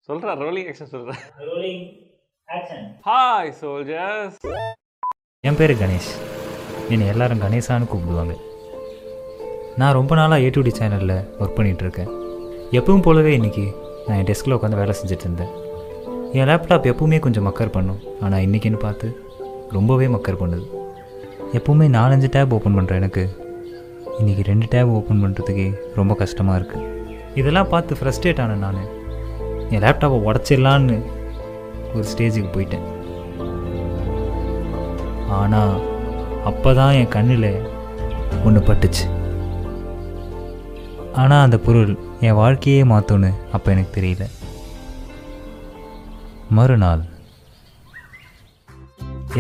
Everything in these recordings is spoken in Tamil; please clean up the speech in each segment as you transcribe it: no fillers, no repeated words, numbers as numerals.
சொல்றா ரோலிங் ஆக்ஷன் சொல்றா. Rolling action. Hi soldiers. என் பேர் கணேஷ். என்னை எல்லாரும் கணேசான்னு கூப்பிடுவாங்க. நான் ரொம்ப நாளாக ஏடிடி சேனலில் ஒர்க் பண்ணிகிட்ருக்கேன். எப்பவும் போலவே இன்றைக்கி நான் என் டெஸ்கில் உட்காந்து வேலை செஞ்சுட்டு இருந்தேன். என் லேப்டாப் எப்பவுமே கொஞ்சம் மக்கர் பண்ணும். ஆனால் இன்றைக்கின்னு பார்த்து ரொம்பவே மக்கர் பண்ணுது. எப்பவுமே 4-5 டேப் ஓப்பன் பண்ணுறேன். எனக்கு இன்றைக்கி 2 டேப் ஓப்பன் பண்ணுறதுக்கே ரொம்ப கஷ்டமாக இருக்குது. இதெல்லாம் பார்த்து ஃப்ரஸ்ட்ரேட் ஆனேன். நான் என் லேப்டாப்பை உடச்சிடலான்னு ஒரு ஸ்டேஜுக்கு போயிட்டேன். ஆனால் அப்போ தான் என் கண்ணில் ஒன்று பட்டுச்சு. ஆனால் அந்த பொருள் என் வாழ்க்கையே மாற்றோன்னு அப்போ எனக்கு தெரியல. மறுநாள்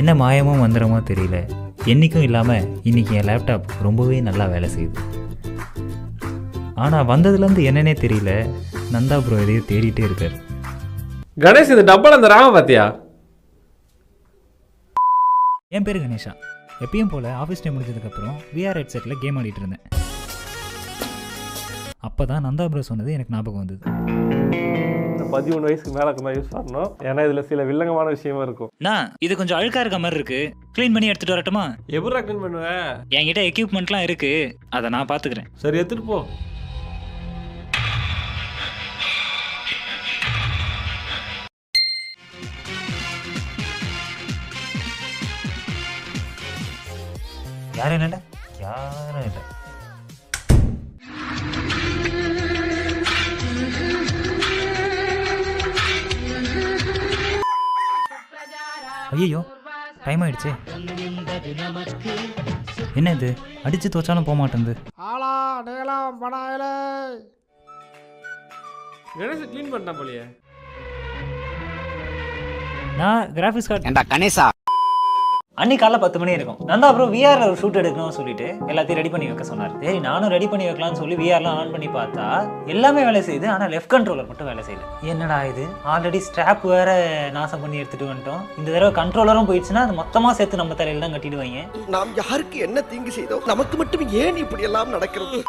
என்ன மாயமோ மந்திரமோ தெரியல, என்றைக்கும் இல்லாமல் இன்றைக்கி என் லேப்டாப் ரொம்பவே நல்லா வேலை செய்யுது. ஆனால் வந்ததுலேருந்து என்னன்னே தெரியல, நந்தா ப்ரோ எதையும் தேடிட்டே இருக்கார். கணேஷ் இந்த டப்பால அந்த ராம பாத்தியா? என் பேர் கணேஷா. எப்பயும் போல் ஆஃபீஸ் டைம் முடிஞ்சதுக்கப்புறம் விஆர் ஹெட்செட்டில் கேம் ஆடிட்டு இருந்தேன். அப்போ தான் நந்தா ப்ரோ சொன்னது எனக்கு ஞாபகம் வந்தது. 13 வயசுக்கு மேலே தான் யூஸ் பண்ணணும். ஏன்னா இதில் சில வில்லங்கமான விஷயமா இருக்கும். நான் இது கொஞ்சம் அழுக்காக இருக்க மாதிரி இருக்கு, க்ளீன் பண்ணி எடுத்துகிட்டு வரட்டுமா? எப்படா க்ளீன் பண்ணுவேன்? என்கிட்ட எக்யூப்மெண்ட்லாம் இருக்குது, அதை நான் பார்த்துக்கிறேன். சரி எடுத்துட்டு போ. யாரும் இல்லை, யாரும் இல்லை. ஐயோ டைம் ஆயிடுச்சு. என்ன இது, அடிச்சு துவச்சாலும் போக மாட்டேங்குது. கணேஷ் க்ளீன் பண்ணா போலியே. நான் கிராஃபிக்ஸ் கார்டு ஏண்டா கணேசா, அன்னைக்கு காலைல 10 மணி இருக்கும். நந்தா அப்புறம் விஆர்ல ஒரு ஷூட் எடுக்கணும்னு சொல்லிட்டு எல்லாத்தையும் ரெடி பண்ணி வைக்க சொன்னார். சரி நானும் ரெடி பண்ணி வைக்கலாம்னு சொல்லி விஆர்லாம் ஆன் பண்ணி பார்த்தா எல்லாமே வேலை செய்யுது, ஆனால் லெஃப்ட் கண்ட்ரோலர் மட்டும் வேலை செய்யல. என்னடா இது, ஆல்ரெடி ஸ்ட்ராப் வேற நாசம் பண்ணி எடுத்துட்டு வந்துட்டோம். இந்த தடவை கண்ட்ரோலரும் போயிடுச்சுன்னா அது மொத்தமா சேர்த்து நம்ம தலையில தான் கட்டிடுவாங்க. நாம் யாருக்கு என்ன தீங்கு செய்தோம், நமக்கு மட்டும் ஏன் இப்படி எல்லாம் நடக்கிறது?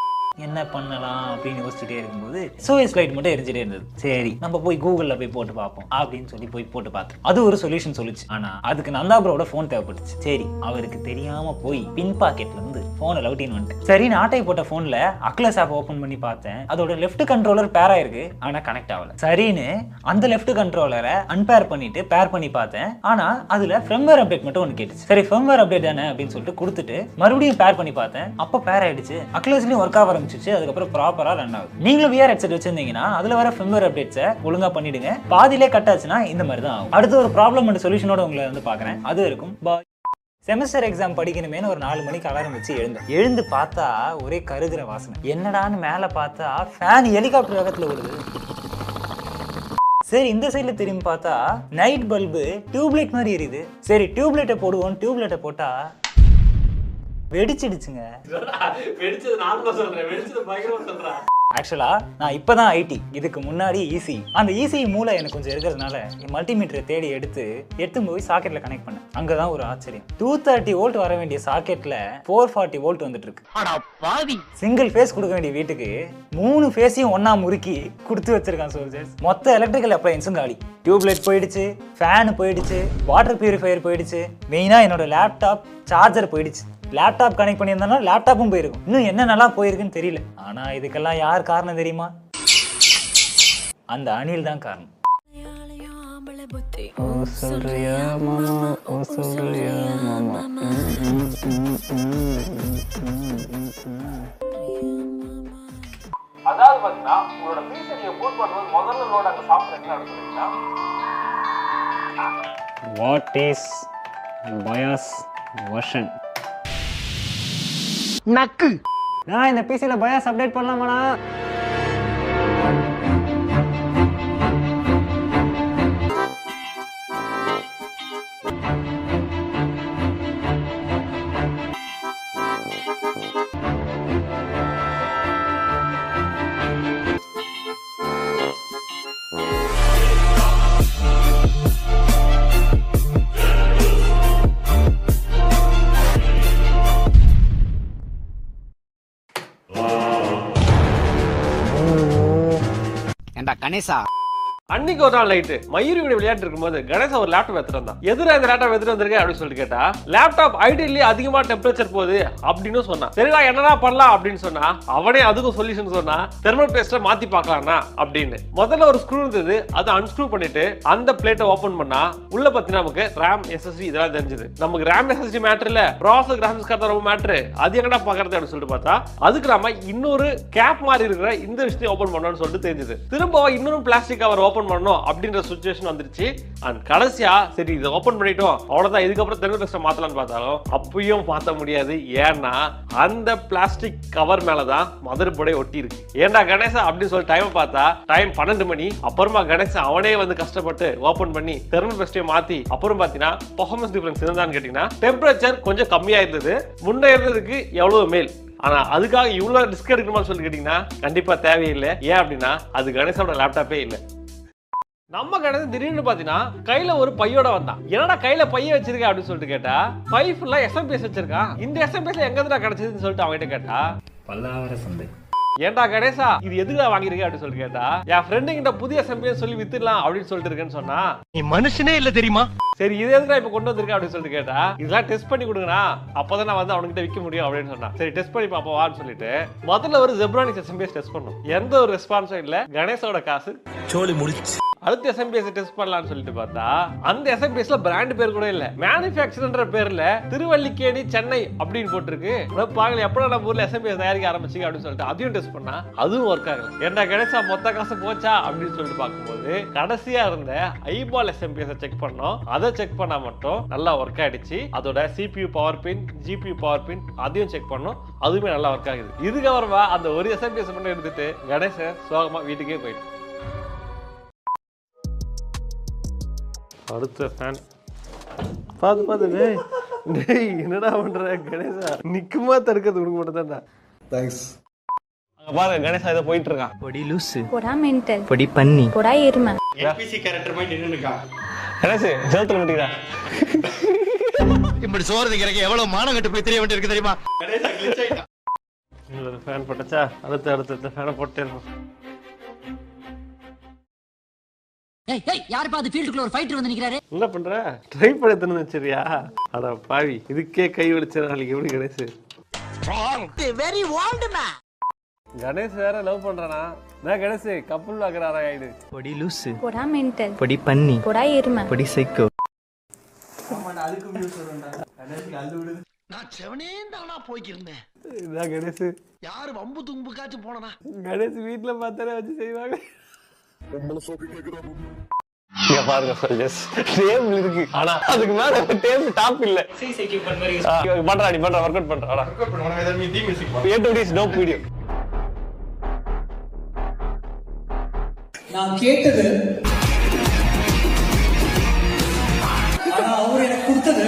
என்ன பண்ணலாம் அப்படின்னு யோசிச்சுட்டே இருக்கும்போது சோயஸ் லைட் மட்டும் எரிஞ்சிட்டே இருந்தது. சரி நம்ம போய் கூகுள்ல போய் போட்டு பார்ப்போம் அப்படின்னு சொல்லி போய் போட்டு பார்த்தேன். அது ஒரு சொல்யூஷன் சொல்லிச்சு. ஆனா அதுக்கு நந்தா ப்ரோட போன் தேவைப்பட்டுச்சு. சரி அவருக்கு தெரியாம போய் பின் பாக்கெட்ல இருந்து போனை லவுட்டின் வந்துட்டேன். சரி நாட்டை போட்ட போன்ல அக்லஸ் ஆப் ஓபன் பண்ணி பார்த்தேன். அதோட லெஃப்ட் கண்ட்ரோலர் பேர் ஆயிருக்கு, ஆனா கனெக்ட் ஆகல. சரின்னு அந்த லெஃப்ட் கண்ட்ரோலரை அன்பேர் பண்ணிட்டு பேர் பண்ணி பார்த்தேன். ஆனா அதுல ஃபர்ம்வேர் அப்டேட் மட்டும் ஒன்று கேட்டுச்சு. சரி ஃபர்ம்வேர் அப்டேட் தானே அப்படின்னு சொல்லிட்டு கொடுத்துட்டு மறுபடியும் பேர் பண்ணி பார்த்தேன். அப்ப பேர் ஆயிடுச்சு. அக்லஸ்லயும் ஒர்க் ஆக அதுக்கப்புறம் ப்ராப்பரா ரன் ஆகுது. நீங்களும் விஆர் ஹெட்செட் வச்சிருந்தீங்கன்னா அதுல வர ஃபர்ம்வேர் அப்டேட்ஸை ஒழுங்கா பண்ணிடுங்க. பாதியிலே கட் ஆச்சுன்னா இந்த மாதிரி தான் ஆகும். அடுத்து ஒரு ப்ராப்ளம் அண்ட் சொல்யூஷனோட உங்களை வந்து பார்க்குறேன். அது இருக்கும். செமஸ்டர் எக்ஸாம் படிக்கணுமேனு ஒரு 4 மணிக்கு அலாரம் வச்சு எழுந்து பார்த்தா ஒரே கருகிற வாசனை. என்னடான்னு மேலே பார்த்தா ஃபேன் ஹெலிகாப்டர் வேகத்தில் ஓடுது. சரி இந்த சைட்ல திரும்பி பார்த்தா நைட் பல்பு டியூப்லைட் மாதிரி எரியுது. சரி டியூப்லைட்டை போடுவோம், டியூப்லைட்டை போட்டா வெடிச்சிடுச்சுங்க. வெடிச்சது நான் தான் சொல்றேன், வெடிச்சது பயங்கரமா சொல்றேன். ஆக்சுவலா நான் இப்பதான் ஐடி, இதுக்கு முன்னாடி ஈசி. அந்த ஈசி மூளை எனக்கு கொஞ்சம் இருக்கிறதுனால மல்டிமீட்டரை தேடி எடுத்து போய் சாக்கெட்ல கனெக்ட் பண்ணேன். அங்கதான் ஒரு ஆச்சரியம். 230 வோல்ட் வர வேண்டிய சாக்கெட்ல 440 வோல்ட் வந்துட்டு இருக்கு. சிங்கிள் ஃபேஸ் கொடுக்க வேண்டிய வீட்டுக்கு 3 ஃபேஸையும் ஒன்னா முறுக்கி கொடுத்து வச்சிருக்கான் சோல்ஜர்ஸ். மொத்த எலக்ட்ரிக்கல் அப்ளையன்ஸும் காலி. டியூப்லைட் போயிடுச்சு, ஃபேன் போயிடுச்சு, வாட்டர் பியூரிஃபையர் போயிடுச்சு, மெயினா என்னோட லேப்டாப் சார்ஜர் போயிடுச்சு. லேப்டாப் கனெக்ட் பண்ணியிருந்தா லேப்டாப்பும் போயிருக்கும். இன்னும் என்ன நல்லா போயிருக்குன்னு தெரியல. ஆனா இதுக்கெல்லாம் யார் காரணம் தெரியுமா? அந்த அணில் தான் காரணம். அதாவது பாத்தீங்கன்னா உங்களோட பீஸை நீங்க போட் பண்ணும்போது முதல்ல லோட் அங்க சாஃப்ட்வேர் என்ன நடக்குதுன்னா, வாட் இஸ் பயாஸ் வெர்ஷன்? நக்கு நான் இந்த பிசில பயாஸ் அப்டேட் பண்ணலாமாண்ணா? ஏண்டா கணேசா, அன்னைக்கு ஒரு நாள் நைட்டு மயூரி விளையாட்டு இருக்கும்போது கணேசா ஒரு லேப்டாப் எடுத்துட்டு வந்தான். எதிர இந்த லேப்டாப் எடுத்துட்டு வந்திருக்கேன் அப்படின்னு சொல்லிட்டு கேட்டா, லேப்டாப் ஐடியிலேயே அதிகமா டெம்பரேச்சர் போகுது அப்படின்னு சொன்னான். சரிடா என்னடா பண்ணலாம் அப்படின்னு சொன்னா, அவனே அதுக்கும் சொல்யூஷன் சொன்னா, தெர்மல் பேஸ்ட மாத்தி பார்க்கலாம்னா அப்படின்னு. முதல்ல ஒரு ஸ்க்ரூ இருந்தது, அதை அன்ஸ்க்ரூ பண்ணிட்டு அந்த பிளேட்டை ஓபன் பண்ணா உள்ள பார்த்தீங்கன்னா நமக்கு RAM SSD இதெல்லாம் தெரிஞ்சது. நமக்கு RAM SSD மேட்டர் இல்ல, ப்ராசஸர் கிராஃபிக்ஸ் கார்டு ரொம்ப மேட்டர். அது எங்கடா பாக்குறது அப்படின்னு சொல்லிட்டு பார்த்தா, அதுக்கு நாம இன்னொரு கேப் மாதிரி இருக்கிற இந்த விஷயத்தை ஓபன் பண்ணணும்னு சொல்லிட்டு தெரிஞ்சது. திரும்ப இன்னொரு பிளாஸ்டிக் கவர் ஓபன் பண்ணணும் அப்படின்ற சிச்சுவேஷன் வந்துருச்சு. அண்ட் கடைசியா சரி இதை ஓபன் பண்ணிட்டோம், அவ்வளவுதான், இதுக்கப்புறம் தெர்மல் பேஸ்ட மாத்தலாம்னு பார்த்தாலும் அப்பயும் மாத்த முடியாது. ஏன்னா அந்த பிளாஸ்டிக் கவர் மேலதான் மதர் போர்டே ஒட்டி இருக்கு. ஏன்டா கணேசா அப்படின்னு சொல்லி டைம் பார்த்தா டைம் 12 மணி. அப்புறமா கணேசா அவனே வந்து கஷ்டப்பட்டு ஓபன் பண்ணி தெர்மல் பேஸ்டையும் மாத்தி அப்புறம் பாத்தீங்கன்னா பெர்ஃபார்மன்ஸ் டிஃபரன்ஸ் இருந்தான்னு கேட்டீங்கன்னா டெம்பரேச்சர் கொஞ்சம் கம்மியா இருந்தது. முன்னே இருந்ததுக்கு எவ்வளவு மேல். ஆனா அதுக்காக இவ்வளவு ரிஸ்க் எடுக்கணும்னு சொல்லி கேட்டீங்கன்னா கண்டிப்பா தேவையில்லை. ஏன் அப்படின்னா அது கணேசோட லேப்டாப்பே இல்லை. நம்ம கணேசன் திடீர்னு பாத்தீங்கன்னா கையில ஒரு பையோட வந்தான். என்னடா கையில பைய வச்சிருக்க அப்படின்னு சொல்லிட்டு கேட்டா, பை ஃபுல்லா SMS வச்சிருக்கான். இந்த SMS எங்க இருந்தா கிடைச்சதுன்னு சொல்லிட்டு அவன்கிட்ட கேட்டா, பல்லாவர சந்தை. ஏன்டா கணேசா இது எதுக்குடா வாங்கிருக்க அப்படின்னு சொல்லி கேட்டா, என் ஃப்ரெண்டு கிட்ட புதிய SMS சொல்லி வித்துடலாம் அப்படின்னு சொல்லிட்டு இருக்கேன்னு சொன்னா, நீ மனுஷனே இல்ல தெரியுமா? சரி இது எதுக்குடா இப்ப கொண்டு வந்திருக்க அப்படின்னு சொல்லிட்டு கேட்டா, இதெல்லாம் டெஸ்ட் பண்ணி கொடுங்கண்ணா, அப்பதான் நான் வந்து அவனுக்கிட்ட விற்க முடியும் அப்படின்னு சொன்னா. சரி டெஸ்ட் பண்ணி பாப்போம் வான்னு சொல்லிட்டு முதல்ல ஒரு ஜெப்ரானிக்ஸ் SMS டெஸ்ட் பண்ணோம். எந்த ஒரு ரெஸ்பான்ஸும் இல்ல. கணேசோட காசு சோலி முடிச்சு. அடுத்த SMS டெஸ்ட் பண்ணலாம்னு சொல்லிட்டு பார்த்தா அந்த SMPSல பிராண்ட் பேர் கூட இல்ல, மேனுஃபேக்சர்ன்ற பேர்ல திருவல்லிக்கேணி சென்னை அப்படின்னு போட்டுருக்கு. பாக்கல எப்படா நம்ம ஊர்ல SMS தயாரிக்க ஆரம்பிச்சிங்க அப்படின்னு சொல்லிட்டு அதையும் டெஸ்ட் பண்ணா அதுவும் ஒர்க் ஆகல. ஏன்டா கணேசா மொத்த காசு போச்சா அப்படின்னு சொல்லிட்டு பார்க்கும்போது கடைசியா இருந்த ஐபால் SMPS செக் பண்ணோம். அதை செக் பண்ணா மட்டும் நல்லா ஒர்க் ஆயிடுச்சு. அதோட CPU பவர் பின், GPU பவர் பின் அதையும் செக் பண்ணோம். அதுவுமே நல்லா ஒர்க் ஆகுது. இதுக்கப்புறமா அந்த ஒரு SMPS மட்டும் எடுத்துட்டு கணேசன் சோகமா வீட்டுக்கே போயிட்டு. அடுத்த ஃபேன் பார்த்து டேய் என்னடா பண்ற கணேசா, நிக்குமா தடுக்கிறது உனக்கு மட்டும் தான்டா. தேங்க்ஸ். அங்க பாருங்க கணேசா இத போயிட்டு இருக்கான். பொடி லூசு, போடா மென்டல், பொடி பண்ணி, போடா எருமை. NPC கேரக்டர் மாதிரி நின்னு இருக்கான். கணேசு ஜெல்த்துல முட்டிடா. இப்படி சோறு திங்கறக்கு எவ்வளவு மானம் கட்டு போய் தெரிய வேண்டியிருக்கு தெரியுமா? கணேசா கிளிச் ஆயிட்டான். இந்த ஃபேன் போட்டச்சா அடுத்த ஃபேனை போட்டே இருக்கும். ஏய் ஏய் யார் பாது ஃபீல்டுக்குள்ள ஒரு ஃபைட்டர் வந்து நிக்கறாரு. என்ன பண்ற? ட்ரை பண்ணதுன்னு வெச்சறியா? அட பாவி, இதுக்கே கை வலிச்சற நாளைக்கு எப்படி Ganesh? Very old man. Ganesh வேற லவ் பண்றானா? நான் கணேஷ் கப்புல் ஆகறாரா ஆயிடு. பொடி லூசு, போடா மென்டல், பொடி பண்ணி, போடா எருமை. பொடி சைக்கோ. அதுக்கு வியூஸ் வரும்டா. கணேசுக்கு அள்ளு விடுது. நான் செவனே தானா போய்க்கிருந்தேன். நான் கணேஷ் யாரு வம்பு தும்புக்காச்சும் போனனா? கணேஷ் வீட்ல பார்த்தாலே வச்சு செய்வாங்க. இங்க பாருங்க சர்ஜஸ் டேபிள் இருக்கு, ஆனா அதுக்கு மேல டேபிள் டாப் இல்ல. சீஸ் எக்யூப்மென்ட் மாதிரி பண்றா நீ பண்ற வொர்க் அவுட் பண்றா. வொர்க் அவுட் பண்ணுவானே ஏதாவது நீ டீம் மியூசிக் பாரு. A to this dope video. நான் கேட்டது ஆனா அவர் எனக்கு கொடுத்தது.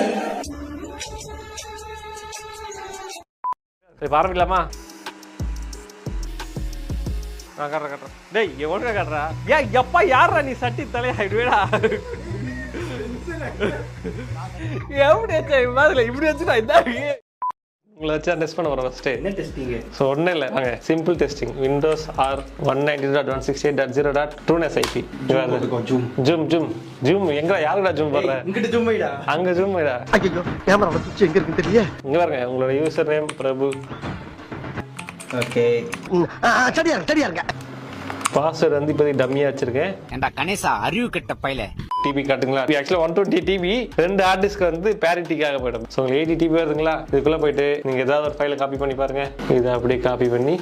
சரி ஆரம்பிக்கலாமா? நான் கட்டுறேன். டேய் எவ்வளோ கட்டுறா? ஏன் எப்பா யாரா நீ சட்டி தலையாயிடுவேடா? எப்படி வச்சா மாதிரி இப்படி வச்சுடா இதாங்க. உங்களை வச்சு டெஸ்ட் பண்ண போகிறோம் ஃபஸ்ட்டு. என்ன டெஸ்டிங்? ஸோ ஒன்றும் இல்லை, வாங்க simple testing. Windows R 192.168.0.2NS IP. Zoom zoom zoom எங்கடா யாருடா ஜூம் பண்ற? இங்கிட்ட ஜூம் வைடா. அங்கே ஜூம் வைடா. ஐயோ கேமரா வச்சு எங்க இருக்குன்னு தெரியல. இங்கே பாருங்க உங்களோட யூசர் நேம் பிரபு. ஓகே சரியா இருங்க. பாஸ்வேர்டு வந்து இப்போதைக்கு டம்மியாக வச்சிருக்கேன். ஏண்டா கணேசா அறிவு கெட்ட பையல. டிபி காட்டுங்களா? ஆக்சுவலாக 120 டிபி 2 ஹார்ட் டிஸ்க் வந்து பேரிட்டிக்காக போயிடும். ஸோ உங்களுக்கு 80 டிபி வருதுங்களா? இதுக்குள்ளே போயிட்டு நீங்கள் ஏதாவது ஒரு ஃபைலை காப்பி பண்ணி பாருங்க. இதை அப்படியே காப்பி பண்ணி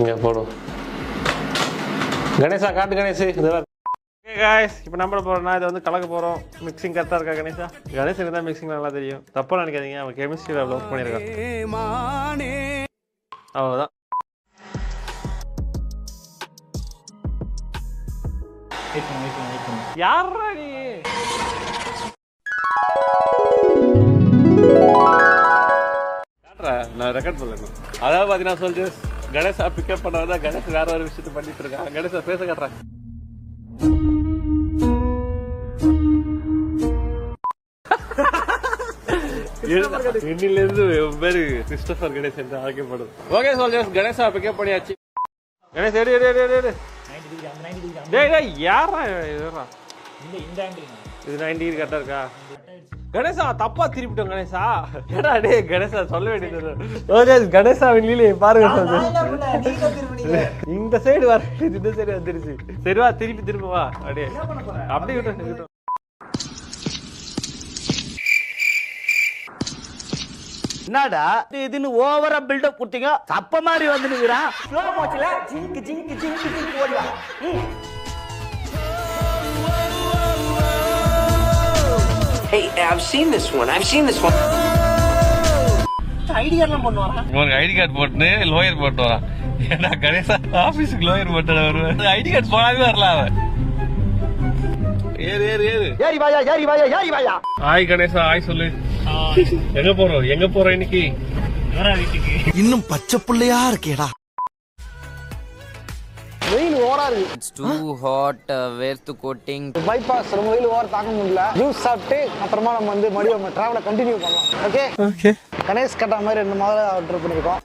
இங்கே போடும். கணேசா காட்டு கணேஷ் இதெல்லாம். ஓகே காய்ஸ், இப்போ நம்ம போகிறோம்னா இதை வந்து கலக்க போகிறோம். மிக்சிங் கரெக்டாக இருக்கா கணேஷா? கணேசனுக்கு தான் மிக்சிங் நல்லா தெரியும். தப்பாக நினைக்காதீங்க, அவன் கெமிஸ்ட்ரியில் ஒர்க் பண்ணியிருக்கான். அவ்வளோதான். யாரா நீ? நான் ரெக்கார்ட் பண்ணல. அதாவது பாத்தீங்கன்னா சொல்லிட்டு கணேசா பிக்கப் பண்ணாதான் கணேஷ் வேற ஒரு விஷயத்த பண்ணிட்டு இருக்கான். கணேசா பேச காட்டுறேன். இன்னில இருந்து பேரு கிறிஸ்டோபர் கணேஷ் என்று அழைக்கப்படும். ஓகே சோல்ஜர்ஸ், கணேசா பிக்கப் பண்ணியாச்சு. கணேஷ் எடு எடு எடு எடு. 90 டிகிரி டேய் டேய் யாரா இதுடா இந்த ஆங்கிள் இது 90 டிகிரி கரெக்டா இருக்கா கணேசா தப்பா திருப்பிட்டோம் கணேசா ஏடா டேய் கணேசா சொல்ல வேண்டியது ஓகே கணேசா வெளியில பாருங்க இந்த சைடு வர இந்த சைடு வந்துருச்சு சரி வா திருப்பி வா அப்படியே அப்படியே விட்டு என்னடா இதுன்னு ஓவரா பில்டப் கொடுத்தீங்க சப்ப மாதிரி வந்து நிக்கிறான் ஸ்லோ மோஷன்ல ஜிங்க் ஜிங்க் ஜிங்க் ஜிங்க் ஓடிவா Hey, I've seen this one. Idea எல்லாம் பண்ணுவாங்க ஒரு ஐடி கார்டு போட்டு லோயர் போட்டு வரான் ஏன்னா கணேசா ஆபீஸ்க்கு லோயர் போட்டு வருவேன் ஐடி கார்டு போனாவே வரல அவன் ஏறு ஏறி வாயா ஆய் கணேசா ஆய் சொல்லு எங்க போறோம் இன்னைக்கு வீட்டுக்கு இன்னும் பச்சை புள்ளையா இருக்கேடா. வெயில் ஓரா இருக்கு. It's too hot, வேர்த்து கோட்டிங். பைபாஸ் ரொம்ப வெயில் ஓர தாக்க முடியல. ஜூஸ் சாப்பிட்டு அப்புறமா நம்ம வந்து மறுபடியும் நம்ம டிராவலை கண்டினியூ பண்ணலாம். ஓகே கணேஷ் கட்டா மாதிரி 2 மாதம் ஆர்டர் பண்ணிருக்கோம்.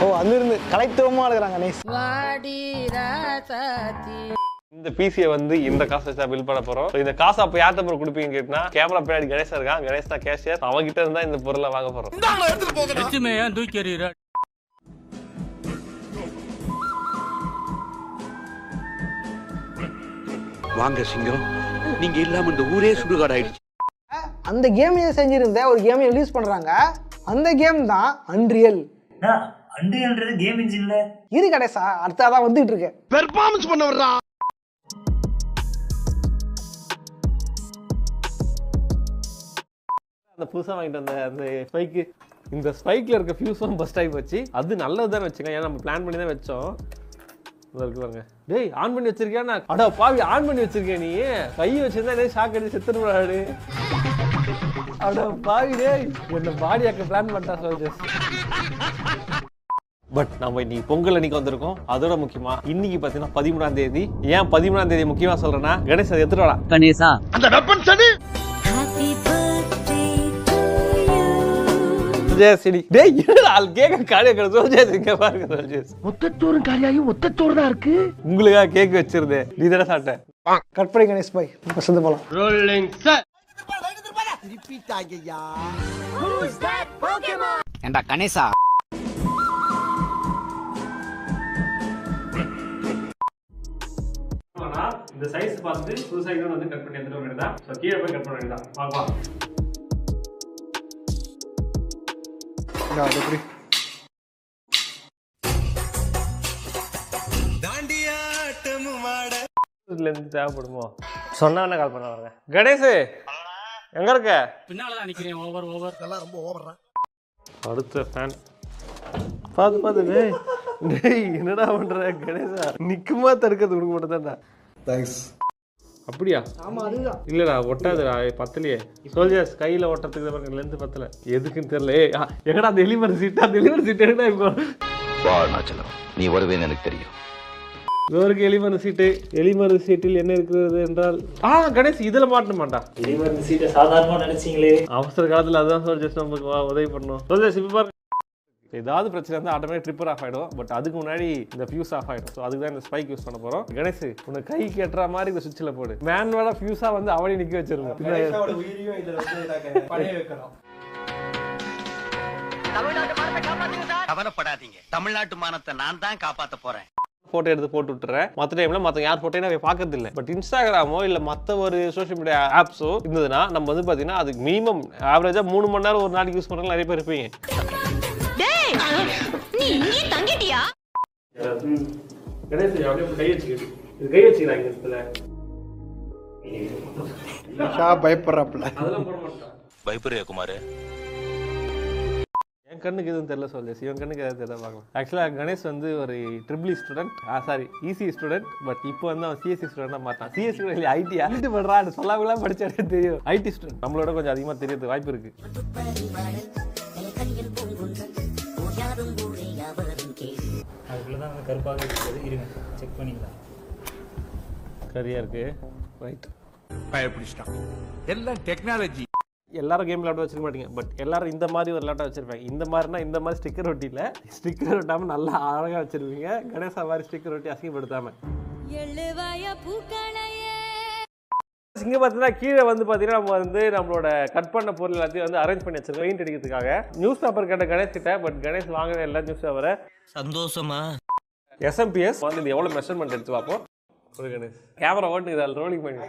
ஓ அதிலிருந்து கலைத்துவமா இருக்கிறாங்க கணேஷ். இந்த பிசியை வந்து இந்த காசை வச்சா பில் பண்ண போறோம். இந்த காசை அப்ப யார்ட்ட போற கொடுப்பீங்க கேட்டா கேமரா பின்னாடி கணேஷ் இருக்கான். கணேஷ் தான் கேஷியர். அவங்கிட்ட இருந்தா இந்த பொருளை வாங்க போறோம். தூக்கி எறியற வாங்க சிங்கம், நீங்க இல்லாம இந்த ஊரே சுடுகாடு ஆயிடுச்சு. அந்த கேமையே செஞ்சிருந்த ஒரு கேமை ரிலீஸ் பண்றாங்க. அந்த கேம் தான் அன்ரியல். அன்ரியல்ன்றது கேம் இன்ஜின்ல இரு கணேஷா அடுத்ததான் வந்துட்டு இருக்கு. பெர்ஃபார்மன்ஸ் பண்ண வர்றா. அந்த புதுசா வாங்கிட்டு வந்த அந்த ஸ்பைக்கு இந்த ஸ்பைக்ல இருக்க ஃபியூஸும் பஸ்ட் ஆகி போச்சு. அது நல்லதுதான் வச்சுங்க. ஏன்னா நம்ம பிளான் பண்ணி தான் வச்சோம். இருக்கு பாருங்க. டேய் ஆன் பண்ணி வச்சிருக்கியா? அடா பாவி ஆன் பண்ணி வச்சிருக்கேன். நீ கை வச்சிருந்தா ஷாக் அடிச்சு செத்துடுவாடு. அடா பாவி டேய் என்ன பாடியாக்க பிளான் பண்ணிட்டா சோல்ஜர்ஸ். பட் நம்ம இன்னைக்கு பொங்கல் அன்னைக்கு வந்திருக்கோம். அதோட முக்கியமா இன்னைக்கு பாத்தீங்கன்னா 13ஆம் தேதி. ஏன் 13ஆம் தேதி முக்கியமா சொல்றேன்னா கணேஷ் அதை எடுத்துட்டு வாடா. கணேசா அந்த வெப்பன் சடி டேய் என்னடா ஆள் கேக்க காலியா கிட சோல்ஜர்ஸ் இங்க பாருங்க சோல்ஜர்ஸ். ஒத்தச்சோறு காலியாயும் ஒத்தச்சோறு தான் இருக்கு. உங்களுக்கா கேக் வச்சிருந்தேன். நீ தானே சாப்பிட்ட. கட் பண்ணி கணேஷ் பாய் பசந்து போலாம். ரோலிங் சார் ரிப்பீட் ஆகையா. ஏண்டா கணேசா இந்த சைஸ் பார்த்து புது சைஸ் வந்து கட் பண்ணி எடுத்துட்டு வரேன்டா. சோ கீழ போய் கட் பண்ண வேண்டாம். வா எப்படி தேவைப்படுமோ சொன்னா கால் பண்ண வரேன். கணேஷ் எங்க இருக்க? பின்னாலதான் நிக்கிறேன். ஓவர் இதெல்லாம் ரொம்ப ஓவரா. அடுத்த ஃபேன் பாத்து டேய் என்னடா பண்ற கணேஷா? நிக்குமா தடுக்கிறது கொடுக்க மாட்டேன்டா. தேங்க்ஸ். அப்படியா? ஆமா அதுதான். இல்லடா ஒட்டாதுடா பத்தலையே. சோல்ஜர்ஸ் கையில ஒட்டத்துக்கு பாருங்க லென்த் பத்தல. எதுக்குன்னு தெரியல. எங்கடா அந்த எலிமர் சீட்? அந்த எலிமர் சீட் எங்கடா இப்போ? நீ வருவேன்னு எனக்கு தெரியும். இவருக்கு எலிமர் சீட்டு. எலிமர் சீட்டில் என்ன இருக்கிறது என்றால் கணேஷ் இதுல மாட்ட மாட்டா. எலிமர் சீட்டை சாதாரணமா நினைச்சீங்களே. அவசர காலத்துல அதுதான் சோல்ஜர்ஸ் நமக்கு உதவி பண்ணும். சோல்ஜர்ஸ் இப்ப பாருங்க ஏதாவது பிரச்சனை இருந்தால் ஆட்டோமேட்டிக் ட்ரிப்பர் ஆஃப் ஆகிடும். பட் அதுக்கு முன்னாடி இந்த ஃபியூஸ் ஆஃப் ஆகிடும். ஸோ அதுக்கு தான் இந்த ஸ்பைக் யூஸ் பண்ண போகிறோம். கணேஷ் உனக்கு கை கேட்டுற மாதிரி இந்த சுவிட்சில் போடு. மேனுவலாக ஃபியூஸாக வந்து அவனே நிற்க வச்சிருக்கோம். உயிரியும் இதில் வந்து பணைய வைக்கணும். கவலைப்படாதீங்க, தமிழ்நாட்டு மானத்தை நான் தான் காப்பாற்ற போறேன். ஃபோட்டோ எடுத்து போட்டு விட்டுறேன். மற்ற டைமில் மற்ற யார் ஃபோட்டோயும் நான் பார்க்கறது இல்லை. பட் இன்ஸ்டாகிராமோ இல்லை மற்ற ஒரு சோஷியல் மீடியா ஆப்ஸோ இருந்ததுன்னா நம்ம வந்து பார்த்தீங்கன்னா அதுக்கு மினிமம் ஆவரேஜாக 3 மணி நேரம் ஒரு நாளைக்கு யூஸ் பண்ணுறவங்க நிறைய பேர் இருப்பீங்க. பயப்படுறியா குமார்? என் கண்ணுக்கு எதுவும் தெரியல சொல்லு. இவன் கண்ணுக்கு எதாவது தெரியல பார்க்கலாம். ஆக்சுவலாக கணேஷ் வந்து ஒரு triple student. EC student. But இப்போ வந்து அவன் சிஎஸ்சி ஸ்டூடெண்டாக மாட்டான். சிஎஸ்சி இல்லை ஐடி ஐடி பண்ணுறான். சொல்லாமலாம் படிச்சாலே தெரியும். ஐடி ஸ்டூடெண்ட் நம்மளோட கொஞ்சம் அதிகமாக தெரியறது வாய்ப்பு இருக்கு. அதுக்குள்ளதான் கருப்பாக இருக்குது. இருங்க செக் பண்ணிக்கலாம். சரியா இருக்கு. ரைட் பயப்பிடிச்சிட்டான். எல்லாம் டெக்னாலஜி. எல்லாரும் கேம் லேப்டாப் வச்சிருக்க மாட்டீங்க, பட் எல்லாரும் இந்த மாதிரி ஒரு லேப்டாப் வச்சிருப்பாங்க. இந்த மாதிரினா இந்த மாதிரி ஸ்டிக்கர் ஒட்டியில் ஸ்டிக்கர் ஒட்டாமல் நல்லா அழகாக வச்சிருப்பீங்க. கணேசா மாதிரி ஸ்டிக்கர் ஒட்டி அசிங்கப்படுத்தாமல். இங்கே பார்த்தீங்கன்னா கீழே வந்து பார்த்தீங்கன்னா நம்ம வந்து நம்மளோட கட் பண்ண பொருள் எல்லாத்தையும் வந்து அரேஞ்ச் பண்ணி வச்சிருக்கோம் பெயிண்ட் அடிக்கிறதுக்காக. நியூஸ் பேப்பர் கேட்ட கணேஷ் கிட்ட, பட் கணேஷ் வாங்கவே இல்லை நியூஸ் பேப்பரை. சந்தோஷமா எஸ்எம்பிஎஸ் வந்து இது எவ்வளோ மெஷர்மெண்ட் எடுத்து பார்ப்போம். ஒரு கணேஷ் கேமரா ஓட்டுக்குது, அதில் ரோலிங் பண்ணி.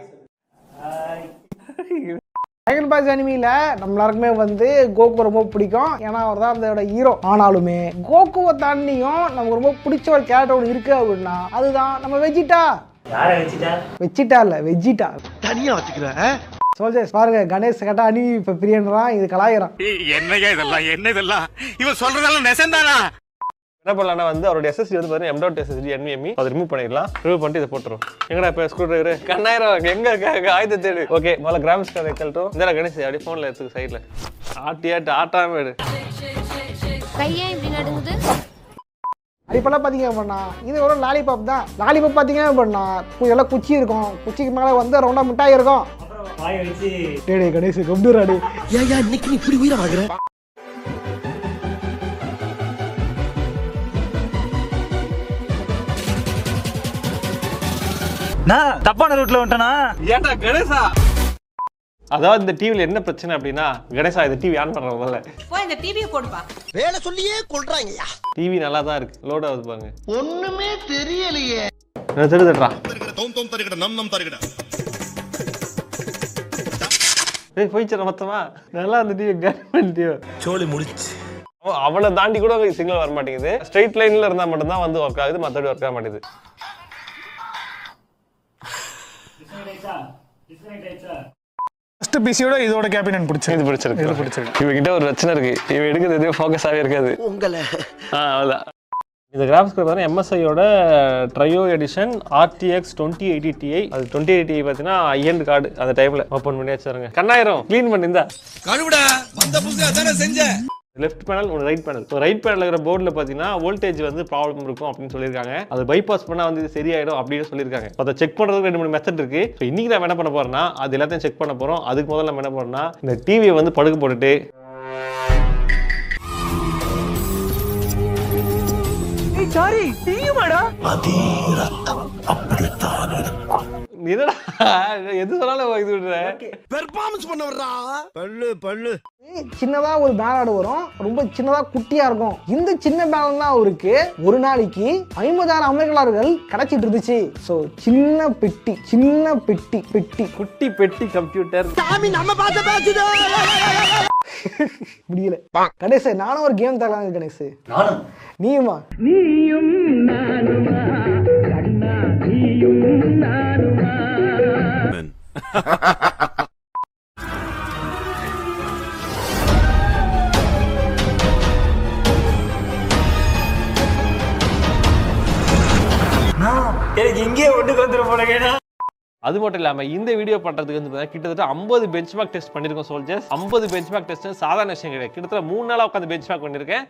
ட்ராகன் பாஸ் அனிமியில் நம்ம எல்லாருக்குமே வந்து கோகு ரொம்ப பிடிக்கும், ஏன்னா அவர் தான் அதோட ஹீரோ. ஆனாலுமே கோகுவை தாண்டியும் நமக்கு ரொம்ப பிடிச்ச ஒரு கேரக்டர் ஒன்று இருக்கு அப்படின்னா அதுதான் நம்ம வெஜிட்டா. யாரை வெஜிட்டா இல்லை, வெஜிட்டா தனியா வச்சுக்கிறேன். சோல்ஜர்ஸ் பாருங்க, கணேஷ் கேட்டா அனிமி இப்போ பிரியன்றான், இது கலாயிரம். என்னங்க இதெல்லாம், என்ன இதெல்லாம், இவன் சொல்றதெல்லாம் நெசந்தானா? என்ன பண்ணலாம்னா வந்து அவரோட எஸ்எஸ்டி வந்து பார்த்தீங்கன்னா M.SSD NVMe அதை ரிமூவ் பண்ணிடலாம். ரிமூவ் பண்ணிட்டு இதை போட்டுரும். எங்கடா இப்போ ஸ்க்ரூ டிரைவர் கண்ணாயிரம் எங்க இருக்க ஆயுத தேடு. ஓகே, முதல்ல கிராம்ஸ் கார்டு கழட்டும். இந்த கணேஷ் அப்படியே ஃபோனில் எடுத்துக்கு சைடில் ஆட்டாம எடு. கையா இப்படி நடுங்குது. இப்போல்லாம் பார்த்தீங்க அப்படின்னா இது ஒரு லாலிபாப் தான். லாலிபாப் பார்த்தீங்க அப்படின்னா எல்லாம் குச்சி இருக்கும், குச்சிக்கு மேலே வந்து ரவுண்டாக மிட்டாய் இருக்கும். டேடே கணேஷ் கம்பீராடி ஏன் இன்னைக்கு இப்படி உயிரை வாங்குற? நான் தப்பான ரூட்ல வந்துட்டேனா? ஏன்டா கணேசா? அதாவது இந்த டிவில என்ன பிரச்சனை அப்படின்னா, கணேசா இந்த டிவி ஆன் பண்ற முதல்ல போய் இந்த டிவியை போடுப்பா. வேலை சொல்லியே கொள்றாங்கய்யா. டிவி நல்லா தான் இருக்கு, லோட் ஆகுது பாருங்க. ஒண்ணுமே தெரியலையே. தடுத்துடுறா. ஏய் போயிச்சற மொத்தமா நல்லா அந்த டிவி கவர்மெண்ட் டிவி சோலி முடிச்சு. அவளை தாண்டி கூட சிக்னல் வர மாட்டேங்குது. ஸ்ட்ரைட் லைன்ல இருந்தா மட்டும் தான் வந்து ஒர்க் ஆகுது, மத்தபடி ஒர்க் ஆக மாட்டேங்குது. ஃபர்ஸ்ட் பிசியோட இதோட கேபினட் இது பிடிச்சிருக்கு. இவகிட்ட ஒரு பிரச்சனை இருக்கு, இவ எடுக்கிறது எதுவும் ஃபோக்கஸாவே இருக்காது உங்களை. அவ்வளோதான். இந்த கிராஃபிக்ஸ் கார்டு பார்த்தீங்கன்னா MSIயோட ட்ரையோ எடிஷன் RTX 2080 Ti. அது 2080 Ti பார்த்தீங்கன்னா ஐஎண்ட் கார்டு. அந்த டைம்ல ஓப்பன் பண்ணி வச்சுருங்க. கண்ணாயிரம் க்ளீன் பண்ணி இருந்தா கழுவுடா, வந்த புதுசா தானே செஞ்சேன். லெஃப்ட் பேனல் ஒரு ரைட் பேனல். ரைட் பேனல் இருக்கிற போர்டில் பார்த்தீங்கன்னா வோல்டேஜ் வந்து ப்ராப்ளம் இருக்கும் அப்படின்னு சொல்லியிருக்காங்க. அது பைபாஸ் பண்ணால் வந்து இது சரியாயிடும் அப்படின்னு சொல்லியிருக்காங்க. அதை செக் பண்ணுறதுக்கு 2-3 மெத்தட் இருக்கு. ஸோ இன்னைக்கு நம்ம என்ன பண்ண போறோம்னா அது எல்லாத்தையும் செக் பண்ண போறோம். அதுக்கு முதல்ல நம்ம என்ன பண்ணோம்னா இந்த டிவியை வந்து படுக்க போட்டுட்டு சாரி டிவிமாடா என்னடா எது சொன்னாலும் இது விடுற பெர்ஃபார்மன்ஸ் பண்ண வர்றா. பல்லு சின்னதா ஒரு பேனட் வரும், ரொம்ப சின்னதா குட்டியா இருக்கும். இந்த சின்ன பேனட் தான் அவருக்கு ஒரு நாளைக்கு 50,000 அமெரிக்கர்கள் கிடைச்சிட்டு இருந்துச்சு. ஸோ சின்ன பெட்டி குட்டி பெட்டி கம்ப்யூட்டர். சாமி நம்ம பார்த்து பேசுதோ. முடியல கணேஷ், நானும் ஒரு கேம் தரலாம். கணேஷ் நானும் நீயுமா? எனக்கு இங்கேயே ஒட்டுக்கு வந்துட போனேன். அது மட்டும் இல்லாம இந்த வீடியோ பண்றதுக்கு வந்து கிட்டத்தட்ட 50 பெஞ்ச்மார்க் டெஸ்ட் பண்ணிருக்கோம் சோல்ஜர்ஸ். 50 பெஞ்ச்மார்க் டெஸ்ட் சாதாரண விஷயம் கிடையாது. கிட்டத்தட்ட 3 நாளா உட்காந்து பெஞ்ச்மார்க் பண்ணிருக்கேன்.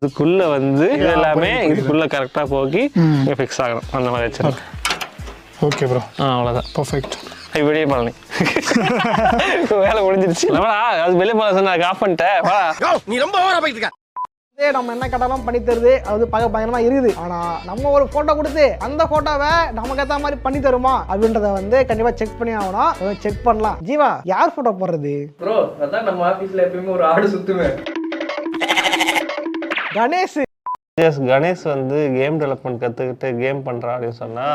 அதுக்குள்ள வந்து இது எல்லாமே இதுக்குள்ள கரெக்டா போகி ஃபிக்ஸ் ஆகணும். அந்த மாதிரி வச்சிருக்கேன். ஓகே ப்ரோ, அவ்வளவுதான். பர்ஃபெக்ட். வெளியே பழனி வேலை முடிஞ்சிருச்சு. அது வெளியே போல சொன்ன ஆஃப் பண்ணிட்டேன். நீ ரொம்ப ஓவரா போயிட்டு இருக்க. நம்ம என்ன கேட்டாலும் பண்ணி தருது, அது பார்க்க பயங்கரமா இருக்குது. ஆனா நம்ம ஒரு போட்டோ கொடுத்து அந்த போட்டோவை நமக்கு ஏற்ற மாதிரி பண்ணி தருமா அப்படின்றத வந்து கண்டிப்பா செக் பண்ணி ஆகணும். செக் பண்ணலாம். ஜீவா, யார் போட்டோ போடுறது? ப்ரோ அதான் நம்ம ஆபீஸ்ல எப்பயுமே ஒரு ஆடு சுத்துவேன். கணேஷ். கணேஷ் வந்து கேம் டெவலப்மெண்ட் கத்துக்கிட்டு கேம் பண்றான் அப்படின்னு சொன்னா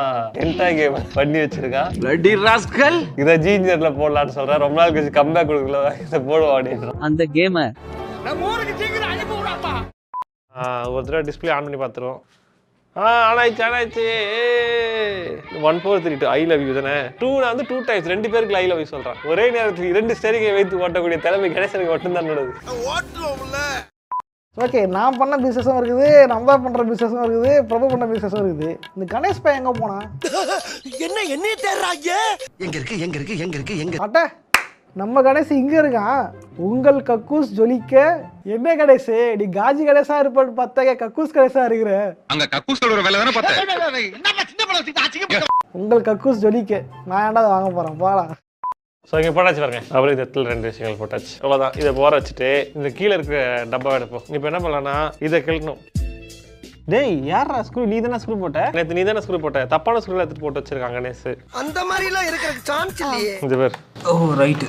என்டா கேம் பண்ணி வச்சிருக்கான். பிளடி ராஸ்கல் இத ஜீனியர்ல போடலாம்னு சொல்றேன். ரொம்ப நாள் கழிச்சு கம்பேக் கொடுக்கல, இத போடுவோம் அப்படின்னு அந்த கேமை நம்ம ஊருக்கு சீக்கிரம் அனுப்பி விடாப்பா. ஒரு தடவை டிஸ்பிளே ஆன் பண்ணி பார்த்துருவோம். ஆனாய்ச்சி 1432 ஐ லவ் யூ தானே. 2 வந்து 2 டைம்ஸ் 2 பேருக்கு ஐ லவ் யூ சொல்றான். ஒரே நேரத்தில் 2 ஸ்டேரிங்கை வைத்து ஓட்டக்கூடிய தலைமை கணேசனுக்கு மட்டும்தான் நடக்குது. ஓகே, நான் பண்ண பிசினஸும் இருக்குது, நம்ம பண்ற பிசினஸும் இருக்குது, பிரபு பண்ண பிசினஸும் இருக்குது. இந்த கணேஷ் பையன் எங்க போனா? என்ன தேடுறாங்க? எங்க இருக்கு அட்ட நம்ம கணேஷ் இங்க இருக்கான். உங்கள் கக்கூஸ் ஜொலிக்க என்ன கணேஷ் நீ காஜி கணேசா இருப்பான்னு பார்த்தா கக்கூஸ் கணேசா இருக்கிற. அங்க கக்கூஸ் சொல்ற வேலை தானே பார்த்தேன். உங்கள் கக்கூஸ் ஜொலிக்க நான் ஏன்டா அதை வாங்க போறேன் போடா. ஸோ இங்கே போட்டாச்சு பாருங்க. அப்புறம் இந்த இடத்துல 2 விஷயங்கள் போட்டாச்சு. அவ்வளோதான். இதை போற வச்சுட்டு இந்த கீழே இருக்கிற டப்பா எடுப்போம். இப்போ என்ன பண்ணலாம்னா இதை கிளக்கணும். டேய் யாரா ஸ்க்ரூ? நீ தானே ஸ்க்ரூ போட்ட? நேற்று நீ தானே ஸ்க்ரூ போட்ட. தப்பான ஸ்க்ரூல எடுத்துட்டு போட்டு வச்சிருக்காங்க கணேஷ். அந்த மாதிரி எல்லாம் இருக்கிறதுக்கு சான்ஸ் இல்லையே. இது பேர் ரைட்டு.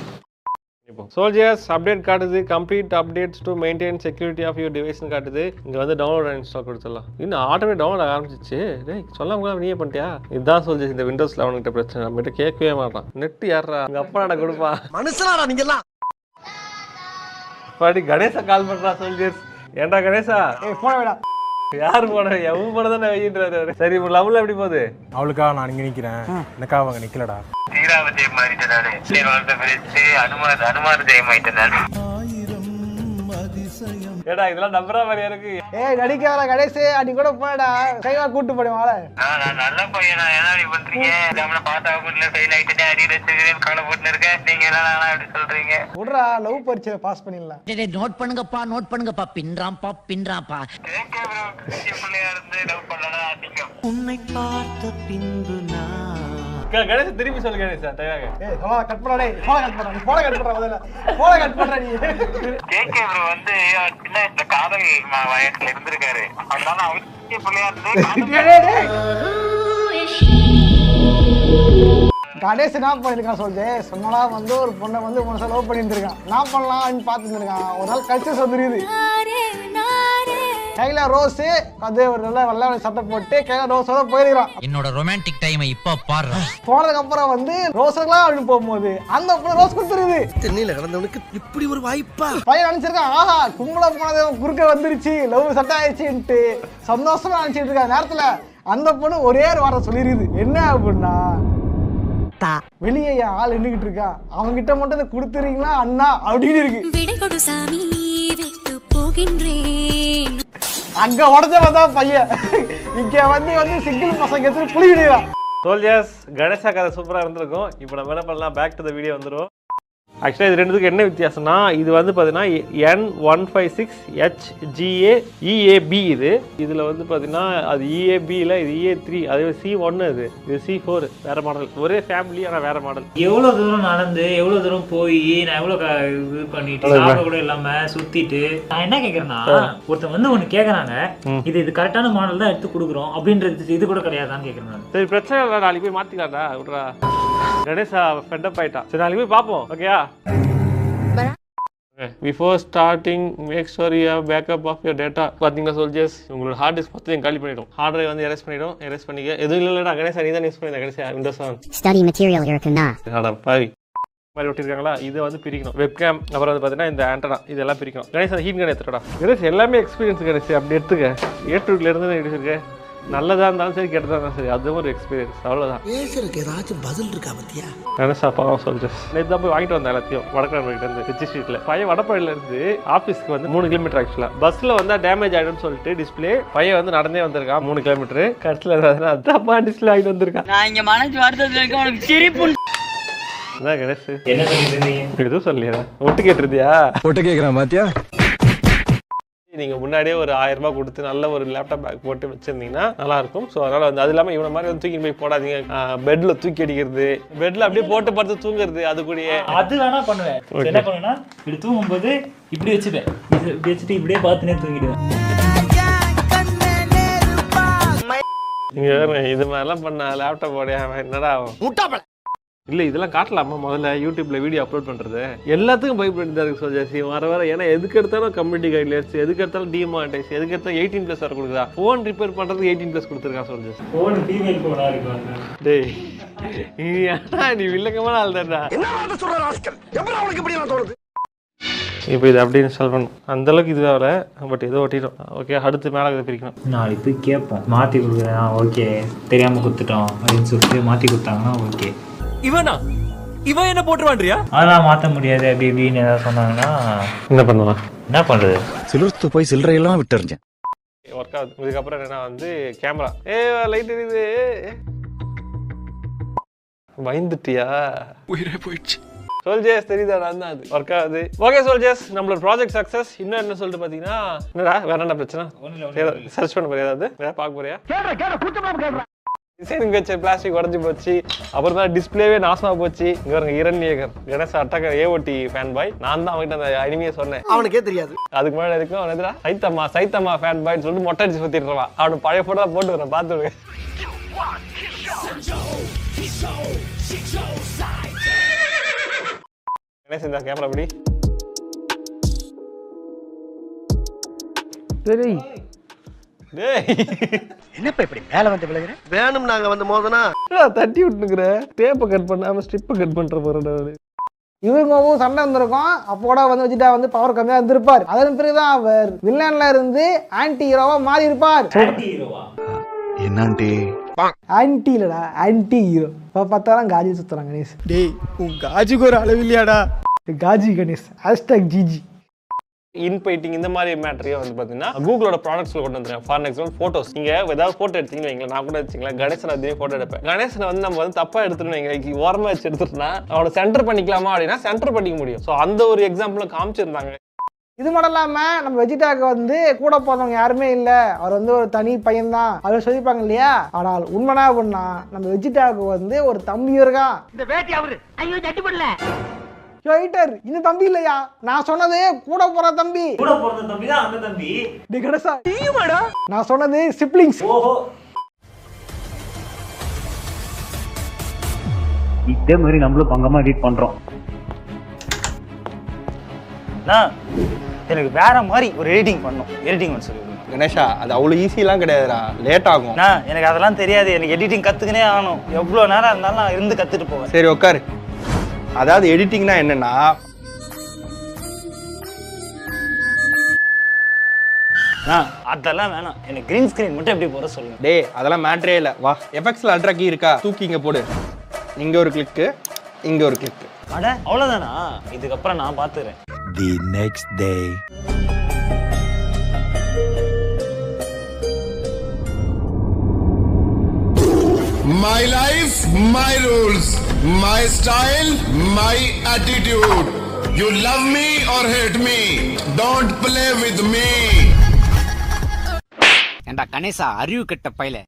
இப்போ சோல்ஜர்ஸ் அப்டேட் காட்டுது. Complete updates to maintain security of your டிவைஸ்னு காட்டுது. இங்கே வந்து டவுன்லோட் அண்ட் இன்ஸ்டால் கொடுத்துடலாம். இன்னும் ஆட்டோமேட்டிக் டவுன்லோட் ஆக ஆரம்பிச்சிச்சு. டேய் சொல்லாம நீயே பண்ணிட்டியா? இதுதான் சோல்ஜர்ஸ் இந்த விண்டோஸ் 11 கிட்ட பிரச்சனை. நம்மகிட்ட கேட்கவே மாட்டான். நெட் யாரா எங்கள் அப்பா நட கொடுப்பா. மனுஷனாடா நீங்கெல்லாம். பாடி கணேசா கால் பண்ணுறா சோல்ஜர்ஸ். ஏன்டா கணேசா? போன விடா. யாரு போன? எவன் போன தானே வைக்கின்றாரு. சரி இப்போ லவ்ல எப்படி போகுது? அவளுக்காக நான் இங்கே நிற்கிறேன், எனக்காக அவங்க நிற்கலடா. ஏடா இதெல்லாம் நம்புற மாதிரியா இருக்கு. நடிக்காத கணேஷ் அடி கூட போடா கைவா கூட்டு போடுவாங்கள. நல்ல பையனா என்ன பண்றீங்க? நம்மள பார்த்தா வீட்டுல ஃபெயில் ஆயிட்டு அடி வச்சிருக்கேன் கவலை போட்டு இருக்கேன். நீங்க என்ன அப்படி சொல்றீங்க? விட்றா லவ் பரீட்சை பாஸ் பண்ணிடலாம். நோட் பண்ணுங்கப்பா நோட் பண்ணுங்கப்பா பின்றாம்பா பின்றாம்பா. பிள்ளையா இருந்து லவ் பண்ணலாம் அதிகம். உன்னை பார்த்த பின்பு நான் கணேஷ் திருப்பி சொல்லு கணேஷா தயாராக. கட் பண்ணா டேய் போன கட் பண்ணா. நீ போன கட் பண்ற முதல்ல. போன கட் பண்ற நீ. கேகே ப்ரோ வந்து சின்ன இந்த காதல் வயசுல இருந்திருக்காரு. அதனால அவருக்கு பிள்ளையா இருந்து கணேஷ் என்ன பண்ணிருக்கான் சொல்லிட்டு சொன்னா வந்து ஒரு பொண்ணை வந்து மனசா லவ் பண்ணிருக்கான். நான் பண்ணலாம்னு பார்த்துட்டு இருக்கான். ஒரு நாள் கல்ச்சர்ஸ் வந்துருக்குது. கையில ரோஸ் அது ஒரு நல்ல வெள்ளை சட்டை போட்டு கையில ரோஸோட போயிருக்கான். என்னோட ரொமான்டிக் டைமை இப்ப பாரு. போனதுக்கு அப்புறம் வந்து ரோஸ்லாம் அப்படின்னு போகும்போது அந்த பொண்ணு ரோஸ் கொடுத்துருது. தென்னையில கிடந்தவனுக்கு இப்படி ஒரு வாய்ப்பா? பையன் நினைச்சிருக்கான் ஆஹா கும்பல போனது குறுக்க வந்துருச்சு லவ் செட் ஆயிடுச்சுன்ட்டு சந்தோஷமா நினைச்சிட்டு இருக்க நேரத்துல அந்த பொண்ணு ஒரே ஒரு வாரம் சொல்லிருக்குது. என்ன அப்படின்னா வெளியே என் ஆள் நின்றுகிட்டு இருக்கா அவங்கிட்ட மட்டும் இதை கொடுத்துறீங்களா அண்ணா அப்படின்னு இருக்கு. அங்க உடஞ்சவன் தான் பையன். இங்க வந்து சிங்கிள் பசங்க எடுத்து புளி விடுவான். சோல்ஜர்ஸ் கணேஷா கதை சூப்பராக இருந்திருக்கும். இப்போ நம்ம என்ன பண்ணலாம், பேக் டு த வீடியோ வந்துடும். ஆக்சுவலாக இது ரெண்டுத்துக்கு என்ன வித்தியாசம்னா இது வந்து பார்த்தீங்கன்னா N156HGA EAB இதில் வந்து பார்த்தீங்கன்னா அது EABயில் இது EA3 அதே C1 இது C4 வேறு மாடல். ஒரே ஃபேமிலி ஆனால் வேறு மாடல். எவ்வளோ தூரம் நடந்து எவ்வளோ தூரம் போய் நான் எவ்வளோ இது பண்ணிட்டு சாப்பிட கூட இல்லாமல் சுற்றிட்டு நான் என்ன கேட்குறேன்னா ஒருத்தன் வந்து ஒன்று கேட்குறாங்க இது கரெக்டான மாடல் தான் எடுத்து கொடுக்குறோம் அப்படின்றது இது கூட கிடையாதான்னு கேட்குறேன். சரி பிரச்சனை இல்லை, நாளைக்கு போய் மாற்றிக்கலாம்டா விட்றா. கணேஷா ஃபெட்டப் ஆயிட்டான். சரி நாளைக்கு போய் பார்ப்போம். ஓகேயா? Before starting, make sure you have backup of your data. பார்த்தீங்கன்னா சோல்ஜர்ஸ் உங்களோட ஹார்ட் டிஸ்க் பார்த்து காலி பண்ணிடும். ஹார்ட் டிரைவ் வந்து எரேஸ் பண்ணிக்க. எதுவும் இல்லைடா கணேஷா நீ தான் யூஸ் பண்ணி கணேஷா விண்டோஸ் 7 ஸ்டடி மெட்டீரியல் இருக்குண்ணா. அட பாவி மாதிரி ஒட்டிருக்காங்களா இதை வந்து பிரிக்கணும். வெப்கேம் அப்புறம் வந்து பார்த்தீங்கன்னா இந்த ஆண்டனா இதெல்லாம் பிரிக்கணும். கணேஷ் அந்த ஹீட் கன் எடுத்துடா. கணேஷ் எல்லாமே எக்ஸ்பீரியன்ஸ் கணேஷ் அப்படி எடுத்துக்க. A2 இருந்து எடுத்துருக்க. நல்லதா இருந்தாலும் சரி கெட்டதா இருந்தாலும் சரி அதுவும் ஒரு எக்ஸ்பீரியன்ஸ். அவ்வளோதான். பேசுறதுக்கு ஏதாச்சும் பதில் இருக்கா பத்தியா? கணேஷா பாவம் சோல்ஜர்ஸ் நேற்று தான் போய் வாங்கிட்டு வந்தேன் எல்லாத்தையும் வடக்கிழமைகிட்ட இருந்து ரிச்சி ஸ்ட்ரீட்ல. பையன் வடப்பள்ளியில இருந்து ஆஃபீஸ்க்கு வந்து 3 கிலோமீட்டர் ஆக்சுவலா பஸ்ல வந்தா டேமேஜ் ஆயிடும்னு சொல்லிட்டு டிஸ்பிளே பையன் வந்து நடந்தே வந்திருக்கான் 3 கிலோமீட்டர். கடைசியில் அதான் டிஸ்பிளே வாங்கிட்டு வந்திருக்கான். நான் இங்க மனசு வார்த்தை உனக்கு சிரிப்பு. அதான் கணேஷ் என்ன சொல்லிட்டு இருந்தீங்க? எதுவும் சொல்லலையா? ஒட்டு கேட்டிருந்தியா? ஒட்டு கேட்குறேன் பாத்தியா? நீங்க முன்னாடியே ஒரு 1000 ரூபாய் கொடுத்து நல்ல ஒரு லேப்டாப் பேக் போட்டு வச்சிருந்தீங்கன்னா நல்லா இருக்கும். ஸோ அதனால வந்து அது இல்லாமல் இவனை மாதிரி வந்து தூக்கி போய் போடாதீங்க. பெட்ல தூக்கி அடிக்கிறது, பெட்ல அப்படியே போட்டு படுத்து தூங்குறது அது கூடயே அது வேணா பண்ணுவேன். என்ன பண்ணுவேன்னா இப்படி தூங்கும்போது இப்படி வச்சுப்பேன். இப்படி வச்சுட்டு இப்படியே பார்த்துனே தூங்கிடுவேன். நீங்க இது மாதிரிலாம் பண்ண லேப்டாப் உடைய என்னடா ஆகும்? இல்லை இதெல்லாம் காட்டலாமா? முதல்ல யூடியூப்ல வீடியோ அப்லோட் பண்ணுறது எல்லாத்துக்கும் பயப்பட்டு தான் இருக்கு சோல்ஜர்ஸ். வர ஏன்னா எதுக்கு எடுத்தாலும் கம்யூனிட்டி கைட்லைன்ஸ், எதுக்கு எடுத்தாலும் டிமானிட்டைஸ், எதுக்கு எடுத்தாலும் 18+ வர கொடுக்குறா. ஃபோன் ரிப்பேர் பண்ணுறதுக்கு 18+ கொடுத்துருக்கான் சோல்ஜர்ஸ். ஃபோன் ஃபீமேல் ஃபோனாக இருக்காங்க. டேய் நீ வில்லங்கமான ஆள் தான்டா. இப்போ இது அப்படி இன்ஸ்டால் பண்ணும் அந்த அளவுக்கு இது ஆகல. பட் ஏதோ ஒட்டிடும். ஓகே அடுத்து மேலே இதை பிரிக்கணும். நாளைக்கு போய் கேட்போம் மாற்றி கொடுக்குறேன். ஓகே தெரியாமல் கொடுத்துட்டோம் அப்படின்னு சொல்லிட்டு மாற்றி கொடுத்தாங்கன்னா ஓகே. இவன் என்ன போட்டுருவான்றியா? அதெல்லாம் மாற்ற முடியாது அப்படி இப்படின்னு ஏதாவது சொன்னாங்கன்னா என்ன பண்ணுவான்? என்ன பண்ணுறது? சிலர்த்து போய் சில்லறையெல்லாம் விட்டுருந்தேன். ஒர்க் ஆகுது. இதுக்கப்புறம் என்னன்னா வந்து கேமரா லைட் எரியுது. பயந்துட்டியா? உயிரே போயிடுச்சு. சோல்ஜர்ஸ் தெரியுதா, நான் தான் அது ஒர்க் ஆகுது. ஓகே சோல்ஜர்ஸ், நம்மளோட ப்ராஜெக்ட் சக்ஸஸ். இன்னும் என்ன சொல்லிட்டு பார்த்தீங்கன்னா, என்னடா வேற என்ன பிரச்சனை? சர்ச் பண்ண போறியா, ஏதாவது வேற பார்க்க போறியா? டிசைனிங் வச்ச பிளாஸ்டிக் உடஞ்சி போச்சு. அப்புறம் தான் டிஸ்பிளேவே நாசமா போச்சு. இங்க பாருங்க, இரண்யகர் கணேச அட்டக ஏஓடி ஃபேன் பாய். நான் தான் அவன்கிட்ட அந்த அனிமையை சொன்னேன், அவனுக்கே தெரியாது. அதுக்கு முன்னாடி இருக்கும் அவன் எதிரா சைத்தம்மா ஃபேன் பாய்ன்னு சொல்லிட்டு மொட்டை அடிச்சு சுத்திட்டுருவான். அவனு பழைய போட்டோ தான் போட்டு வரேன், பார்த்துடுவேன். கணேச இந்த கேமரா படி. சரி என்னப்பா இப்படி மேல வந்து விழுகிறேன்? வேணும் நாங்க வந்து மோதனா தட்டி விட்டுக்கிற டேப்பை கட் பண்ணாம ஸ்ட்ரிப்பை கட் பண்ற போறேன். இவங்கவும் சண்டை வந்திருக்கும். அப்போட வந்து வச்சுட்டா வந்து பவர் கம்மியா இருந்திருப்பார். அதன் பிறகுதான் அவர் வில்லன்ல இருந்து ஆன்டி ஹீரோவா மாறி இருப்பார். என்னான்டி ஆன்டி இல்லடா, ஆன்டி ஹீரோ. இப்ப பார்த்தாலும் காஜி சுத்துறாங்க கணேஷ். டேய் உன் காஜுக்கு ஒரு அளவு இல்லையாடா? காஜி கணேஷ் #GG. இன்பைட்டிங் இந்த மாதிரி மேட்டரையே வந்து பார்த்தீங்கன்னா கூகுளோட ப்ராடக்ட்ஸ்ல கொண்டு வந்துருக்கேன். For example photos. நீங்க ஏதாவது ஃபோட்டோ எடுத்தீங்கன்னு வைங்களேன், நான் கூட வச்சுங்களேன், கணேசன் அதே ஃபோட்டோ எடுப்பேன். கணேசனை வந்து நம்ம வந்து தப்பா எடுத்துட்டு வைங்க, ஓரமா வச்சு எடுத்துட்டோம்னா அவனை சென்டர் பண்ணிக்கலாமா அப்படின்னா சென்டர் பண்ணிக்க முடியும். ஸோ அந்த ஒரு எக்ஸாம்பிளும் காமிச்சிருந்தாங்க. இது மட்டும் இல்லாம நம்ம வெஜிடாக்கு வந்து கூட போறவங்க யாருமே இல்ல, அவர் வந்து ஒரு தனி பையன் தான் அவர் சொல்லிப்பாங்க இல்லையா. ஆனால் உண்மைனா அப்படின்னா நம்ம வெஜிடாக்கு வந்து ஒரு தம்பி இருக்கான். இந்த வேட்டி அவரு ஐயோ ஜட்டி பண்ணல ரைட்டர், இந்த தம்பி இல்லையா, நான் சொன்னது கூட போற தம்பி. கூட போற தம்பி தான் அந்த தம்பி. டி கணேசா, நான் சொன்னது சிப்லிங்ஸ். ஓஹோ, இதே மாதிரி நம்மளும் பங்கமா எடிட் பண்றோம். எனக்கு வேற மாதிரி ஒரு எடிட்டிங் பண்ணும். எடிட்டிங் பண்ண சொல்லி கணேஷா, அது அவ்வளவு ஈஸிலாம் கிடையாதுடா, லேட் ஆகும். எனக்கு அதெல்லாம் தெரியாது. எனக்கு எடிட்டிங் கத்துக்கினே ஆகணும். எவ்வளவு நேரம் இருந்தாலும் நான் இருந்து கத்துட்டு போவேன். சரி உட்காரு. அதாவது எடிட்டிங்னா என்னன்னா, அதெல்லாம் வேணாம், எனக்கு கிரீன் ஸ்கிரீன் மட்டும் எப்படி போற சொல்லுங்க. டேய் அதெல்லாம் மேட்டரே இல்லை. வா, எஃபெக்ட்ஸ்ல அல்ட்ரா கீ இருக்கா, தூக்கி இங்க போடு. இங்க ஒரு கிளிக்கு, இங்க ஒரு கிளிக்கு. அட அவ்வளவுதானா? இதுக்கப்புறம் நான் பாத்துறேன். The next day. My life, my rules, my style, my attitude. You love me or hate me. Don't play with me. ஏண்டா கணேசா, அறிவு கெட்ட பையல.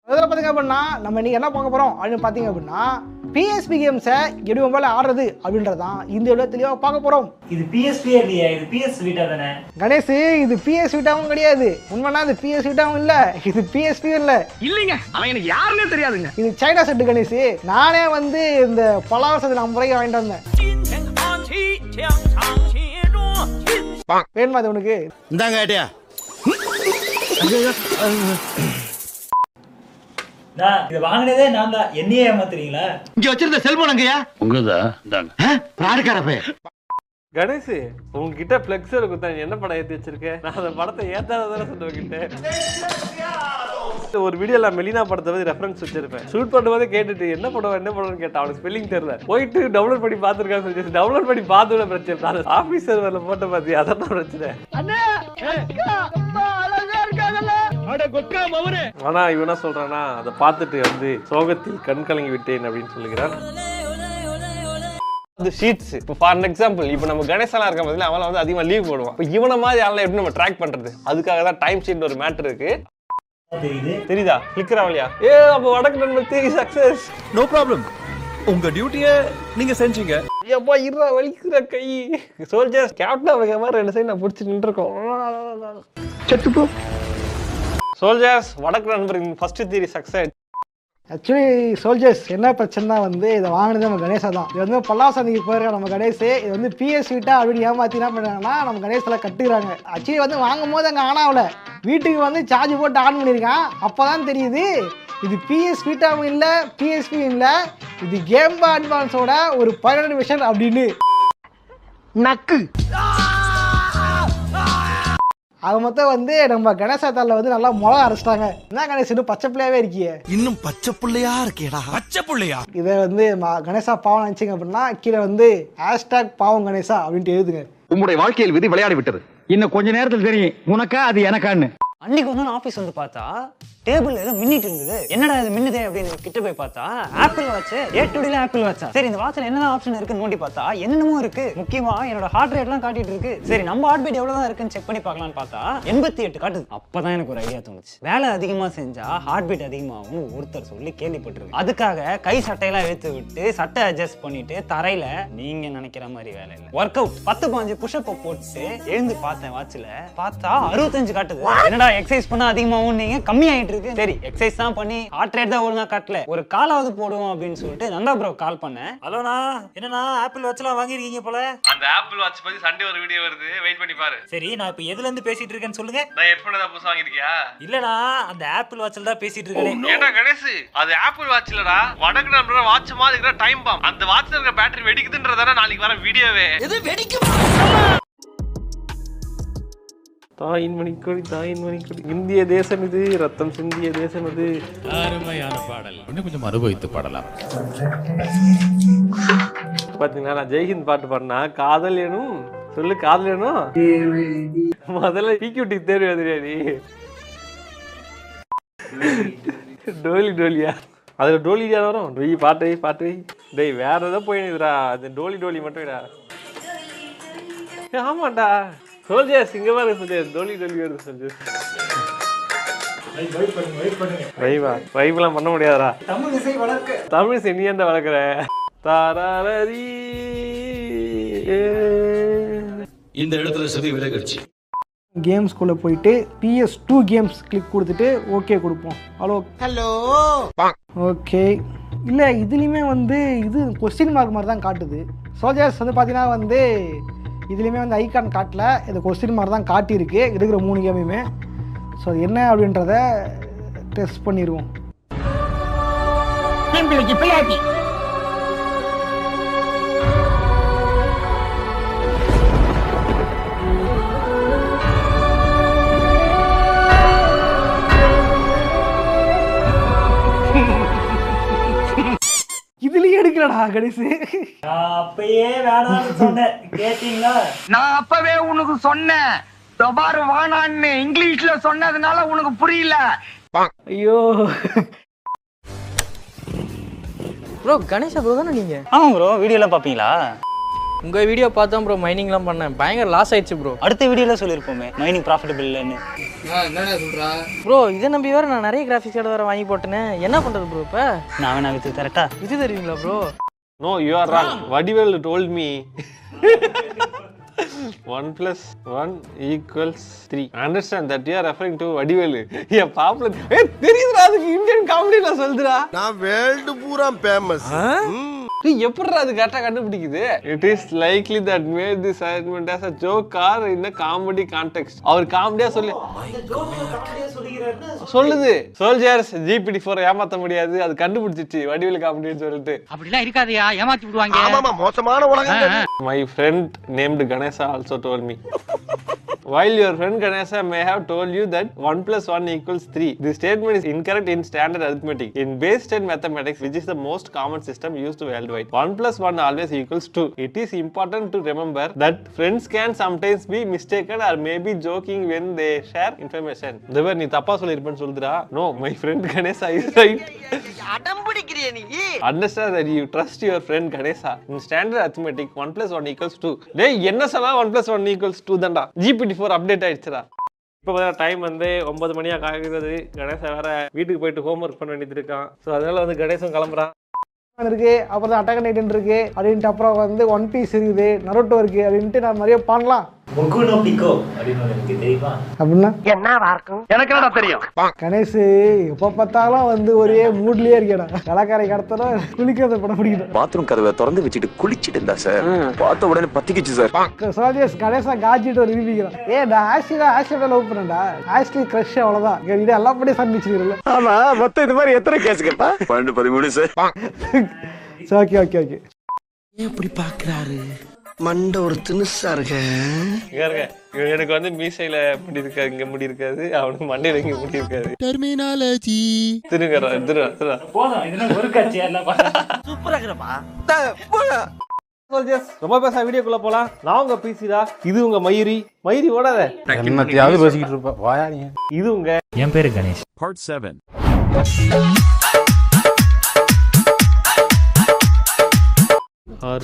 அதில் பார்த்தீங்க அப்படின்னா நம்ம இன்னைக்கு என்ன பார்க்க போகிறோம் அப்படின்னு பார்த்தீங்க அப்படின்னா PSP கேம்ஸை எப்படி மொபைல் ஆடுறது அப்படின்றதான் இந்த வீடியோ தெளிவாக பார்க்க போகிறோம். இது PSP இல்லையா, இது PS Vita தானே கணேஷ். இது PS Vitaவும் கிடையாது. உண்மைனா இது PS Vitaவும் இல்லை, இது PSP இல்லை. இல்லைங்க, அவன் எனக்கு யாருன்னே தெரியாதுங்க. இது சைனா செட்டு கணேஷ். நானே வந்து இந்த பல வருஷத்துக்கு 50 ரூபாய்க்கு வாங்கிட்டு வந்தேன். வேணுமா அது உனக்கு? இந்தாங்க ஐடியா. இது வாங்கினதே நான் தான். என்னையே ஏமாத்துறீங்களா? இங்க வச்சிருந்த செல்போன் அங்கயா உங்கதான் கணேஷ், உங்ககிட்ட பிளெக்ஸர் கொடுத்தா என்ன படம் ஏற்றி வச்சிருக்கேன்? நான் அந்த படத்தை ஏத்தாததான சொன்னவங்கிட்ட. ஒரு வீடியோல மெலினா படத்தை வந்து ரெஃபரன்ஸ் வச்சிருப்பேன். ஷூட் பண்ணும்போது கேட்டுட்டு என்ன படம்னு கேட்டா, அவனுக்கு ஸ்பெல்லிங் தெரியல. போயிட்டு டவுன்லோட் பண்ணி பார்த்துருக்கான்னு சொல்லி டவுன்லோட் பண்ணி பார்த்தோட பிரச்சனை. ஆஃபீஸ் சர்வரில் போட்ட பார்த்தி, அதான் பிரச்சனை. ஆனா இவன் என்ன சொல்றானா, அதை பார்த்துட்டு வந்து சோகத்தில் கண் கலங்கி விட்டேன் அப்படின்னு சொல்லுகிறான். ஷீட்ஸ் ஃபார் எக்ஸாம்பிள், இப்போ நம்ம கணேசனா இருக்க போதுல அவன் வந்து அதிகமா லீவ் போடுவான். இப்போ இவனை மாதிரி ஆளை எப்படி நம்ம ட்ராக் பண்றது? அதுக்காக தான் டைம் ஷீட் ஒரு மேட்டர் இருக்கு. தெரியுதா? கிளிக்கர் ஆகலையா? அப்போ வடக்கு நண்பர் சக்சஸ். நோ ப்ராப்ளம், உங்க டியூட்டியை நீங்க செஞ்சீங்க. எப்பா இருறா, வலிக்கிற கை. சோல்ஜர்ஸ் கேப்டன் வைக்க மாதிரி 2 சைடு நான் பிடிச்சி நின்றுருக்கோம். செத்துப்போ சோல்ஜர்ஸ், வடக்கு நண்பரின் first theory success. Actually soldiers என்ன பிரச்சனை வந்து இதை வாங்கினது நம்ம கணேசா தான். இது வந்து பல்லாசந்திக்கு போயிருக்க நம்ம கணேஷ். இது வந்து PS Vita அப்படின்னு ஏமாற்றி என்ன பண்ணுறாங்கன்னா நம்ம கணேசில் கட்டுக்கிறாங்க. ஆக்சுவலி வந்து வாங்கும் போது அங்கே ஆன் ஆகல, வீட்டுக்கு வந்து சார்ஜ் போட்டு ஆன் பண்ணியிருக்கான். அப்போ தான் தெரியுது இது PS Vitaவும் இல்லை, PSP இல்லை, இது கேம் பாய் அட்வான்ஸோட ஒரு 12 விஷன் அப்படின்னு. நக்கு அது மொத்தம் வந்து நம்ம கணேசாத்தால வந்து நல்லா மிளகா அரைச்சிட்டாங்க. என்ன கணேஷ் இன்னும் பச்சை பிள்ளையாவே இருக்கியே? இன்னும் பச்சை பிள்ளையா இருக்கேடா. பச்சை பிள்ளையா? இதை வந்து கணேசா பாவம் நினைச்சிங்க அப்படின்னா கீழே வந்து #பாவம் கணேசா அப்படின்ட்டு எழுதுங்க. உங்களுடைய வாழ்க்கையில் விதி விளையாடி விட்டது. இன்னும் கொஞ்ச நேரத்தில் தெரியும் உனக்கா அது எனக்கான்னு. அன்னைக்கு வந்து ஆஃபீஸ் வந்து பார்த்தா டேபிள் ஏதோ மின்னிட்டு இருந்தது. என்னடா இது மின்னுதே அப்படின்னு கிட்ட போய் பார்த்தா ஆப்பிள் வாட்ச். ஏ2ல ஆப்பிள் வாட்சா? சரி இந்த வாட்ச்ல என்னென்ன ஆப்ஷன் இருக்குன்னு நோண்டி பார்த்தா என்னென்னமோ இருக்கு. முக்கியமா என்னோட ஹார்ட் ரேட்லாம் காட்டிட்டு இருக்கு. சரி நம்ம ஹார்ட் பீட் எவ்வளவுதான் இருக்குன்னு செக் பண்ணி பார்க்கலாம்னு பார்த்தா 88 காட்டுது. அப்பதான் எனக்கு ஒரு ஐடியா தோணுச்சு. வேலை அதிகமா செஞ்சா ஹார்ட் பீட் அதிகமாகும் ஒருத்தர் சொல்லி கேள்விப்பட்டிருக்கு. அதுக்காக கை சட்டையெல்லாம் எடுத்து விட்டு சட்டை அட்ஜஸ்ட் பண்ணிட்டு தரையில நீங்க நினைக்கிற மாதிரி வேலை இல்லை. ஒர்க் அவுட் 10-15 புஷ்அப் போட்டு எழுந்து பார்த்தேன் வாட்ச்ல. பார்த்தா 65 காட்டுது. என்னடா எக்ஸசைஸ் பண்ணா அதிகமாகும் நீங்க கம்மி ஆயிட்டு இருக்கு. சரி எக்ஸசைஸ் தான் பண்ணி ஹார்ட் ரேட் தான் ஒழுங்கா காட்டல. ஒரு காலாவது போடுவோம் அப்படின்னு சொல்லிட்டு நந்தா ப்ரோ கால் பண்ணேன். ஹலோண்ணா, என்னண்ணா ஆப்பிள் வாட்ச்லாம் வாங்கிருக்கீங்க போல. அந்த ஆப்பிள் வாட்ச் பத்தி சண்டே ஒரு வீடியோ வருது, வெயிட் பண்ணி பாரு. சரி நான் இப்ப எதுல இருந்து பேசிட்டு இருக்கேன்னு சொல்லுங்க. நான் ஹெட்போன் ஏதாவது புதுசா வாங்கிருக்கியா? இல்லண்ணா அந்த ஆப்பிள் வாட்ச்ல தான் பேசிட்டு இருக்கேன். ஏண்டா கணேஷ், அது ஆப்பிள் வாட்ச் இல்லடா, வடக்கு நம்பர் வாட்ச் மாதிரி இருக்கிற டைம் பாம். அந்த வாட்ச்ல இருக்க பேட்டரி வெடிக்குதுன்றதானே நாளைக்கு வர வீடியோவே. எது வெடிக்குமா? தாயின் மணிக்கொடி தாயின் மணிக்கொடி, இந்திய தேசம் இது, ரத்தம் சிந்திய தேசம் இது. அருமையான பாடல், இன்னும் கொஞ்சம் அனுபவித்து பாடலாம். பாத்தீங்கன்னா நான் ஜெய்ஹிந்த் பாட்டு பாடினா காதல் எனும் சொல்லு, காதல் எனும் முதல்ல பிக்யூட்டி தேர்வு எதிரியாடி டோலி டோலியா, அதுல டோலியா வரும். பாட்டு பாட்டு டேய் வேற ஏதோ போயிடுறா, அது டோலி டோலி மட்டும். ஆமாண்டா சோல்ஜர்ஸ் இங்க பாரு, டோலி டோலி வருது சோல்ஜர்ஸ். வைப்லாம் பண்ண முடியாதா? தமிழ் இசை வளர்க்க, தமிழ் இசை நீ என்ன வளர்க்குற? தாராரி இந்த இடத்துல சதி விலகிடுச்சு. கேம்ஸ்குள்ளே போயிட்டு PS2 கேம்ஸ் கிளிக் கொடுத்துட்டு ஓகே கொடுப்போம். Hello okay. இல்லை இதுலேயுமே வந்து இது கொஸ்டின் மார்க் மாதிரி தான் காட்டுது. சோல்ஜர்ஸ் வந்து பார்த்தீங்கன்னா வந்து இதுலேயுமே வந்து ஐகான் காட்டல, இது கொஸ்டின் மார்க் தான் காட்டியிருக்கு இருக்கிற 3 கேமுமே. ஸோ அது என்ன அப்படின்றத டெஸ்ட் பண்ணிடுவோம். இதுலயே எடுக்கலடா கணேஷ். அப்பயே வேணாம்னு சொன்னேன், கேட்டீங்களா? நான் அப்பவே உனக்கு சொன்னேன் பாரு வானான்னு, இங்கிலீஷ்ல சொன்னதுனால உனக்கு புரியல. ஐயோ ப்ரோ, கணேஷா ப்ரோ தானே நீங்க? ஆமா ப்ரோ, வீடியோலாம் பாப்பீங்களா? உங்க வீடியோ பார்த்தா ப்ரோ மைனிங்லாம் பண்ணேன், பயங்கர லாஸ் ஆயிடுச்சு ப்ரோ. அடுத்த வீடியோல சொல்லிருப்போமே மைனிங் ப்ராஃபிட்டபிள் இல்லன்னு. என்னடா சொல்றா ப்ரோ? இதை நம்பி வேற நான் நிறைய கிராஃபிக்ஸ் கார்டு வேற வாங்கி போட்டேனே, என்ன பண்றது ப்ரோ? இப்ப நான் வேணா வித்து தரட்டா? வித்து தருவீங்களா bro? No, you are wrong. Vadivel told me 1 + 1 = 3. I understand that you are referring to Vadivel. Yeah, popular. Hey, தெரியுதுடா, அதுக்கு இந்தியன் காமெடில சொல்லுடா. நான் வேர்ல்ட் பூரா ஃபேமஸ். நீ எப்படிடா அது கரெக்டா கண்டுபிடிக்குது? It is likely that made this assignment as a joke or in a comedy context. அவர் காமெடியா சொல்லுது. சோல்ஜர்ஸ் GPT-4 ஏமாத்த முடியாது, அது கண்டுபிடிச்சிச்சு வடிவேல் காமெடின்னு சொல்லிட்டு. அப்படிலாம் இருக்காதயா, ஏமாத்தி விடுவாங்க. ஆமாமா, மோசமான உலகம். My friend named Ganesha also told me. While your friend Ganesha may have told you that 1 + 1 = 3, this statement is incorrect in standard arithmetic. In base 10 mathematics, which is the most common system used worldwide, 1 + 1 always equals 2. It is important to remember that friends can sometimes be mistaken or may be joking when they share information. Devar, நீ தப்பா சொல்லிருப்பேன்னு சொல்லுடா. No, my friend Ganesha is right. அடம் பிடிக்கிறியே நீ. Understand that you trust your friend Ganesha. In standard arithmetic, 1 + 1 = 2. டேய் என்ன சொன்னா 1 + 1 = 2 தான்டா. GPT-4 update ஆயிடுச்சுடா. இப்போ டைம் வந்து 9 மணியா ஆகுது. கணேசன் வேற வீட்டுக்கு போயிட்டு ஹோம்ஒர்க் பண்ண வேண்டியது இருக்கான். ஸோ அதனால வந்து கணேசன் கிளம்புறான். இருக்கு, அப்புறம் அட்டாக் நைட் இருக்கு அப்படின்ட்டு, அப்புறம் வந்து ஒன் பீஸ் இருக்குது, நருட்டோ இருக்கு அப்படின்ட்டு நான் நிறைய பண்ணலாம். அப்படின்னா எனக்கு என்னடா தெரியும்? கணேஷ் எப்ப பார்த்தாலும் வந்து ஒரே மூட்லயே இருக்கேடா. கலக்காரை கடத்தலாம் குளிக்கிறத படம் பிடிக்கணும். பாத்ரூம் கதவை திறந்து வச்சுட்டு குளிச்சிட்டு இருந்தா சார், பார்த்த உடனே பத்திக்கிச்சு சார். சோல்ஜர்ஸ் கணேசா காஜிட்டு ஒரு நிரூபிக்கிறான். நான் ஆஷ்லியை லவ் பண்ணேன்டா, ஆஷ்லி கிரஷ் அவ்வளவுதான். இது எல்லாம் படி சந்திச்சிருக்கல. ஆமா, மொத்தம் இந்த மாதிரி எத்தனை கேஸ் கேப்பா? 12 13 சார். Okay okay okay. எப்படி பாக்குறாரு மண்ட ஒரு தினுசா இருக்க. எனக்கு வந்து மீசையில முடி இருக்காது, இங்க முடி இருக்காது. அவனுக்கு மண்டையில இங்க முடி இருக்காது. டெர்மினாலஜி திருங்க போதும், இதுல ஒரு காட்சியா இல்ல. சூப்பரா இருக்குப்பா. ரொம்ப பேச வீடியோக்குள்ள போலாம். நான் உங்க பிசிடா, இது உங்க மயிரி ஓடாத என்னத்தையாவது பேசிக்கிட்டு இருப்ப வாயா நீ. இது உங்க என் பேரு கணேஷ். Part 7.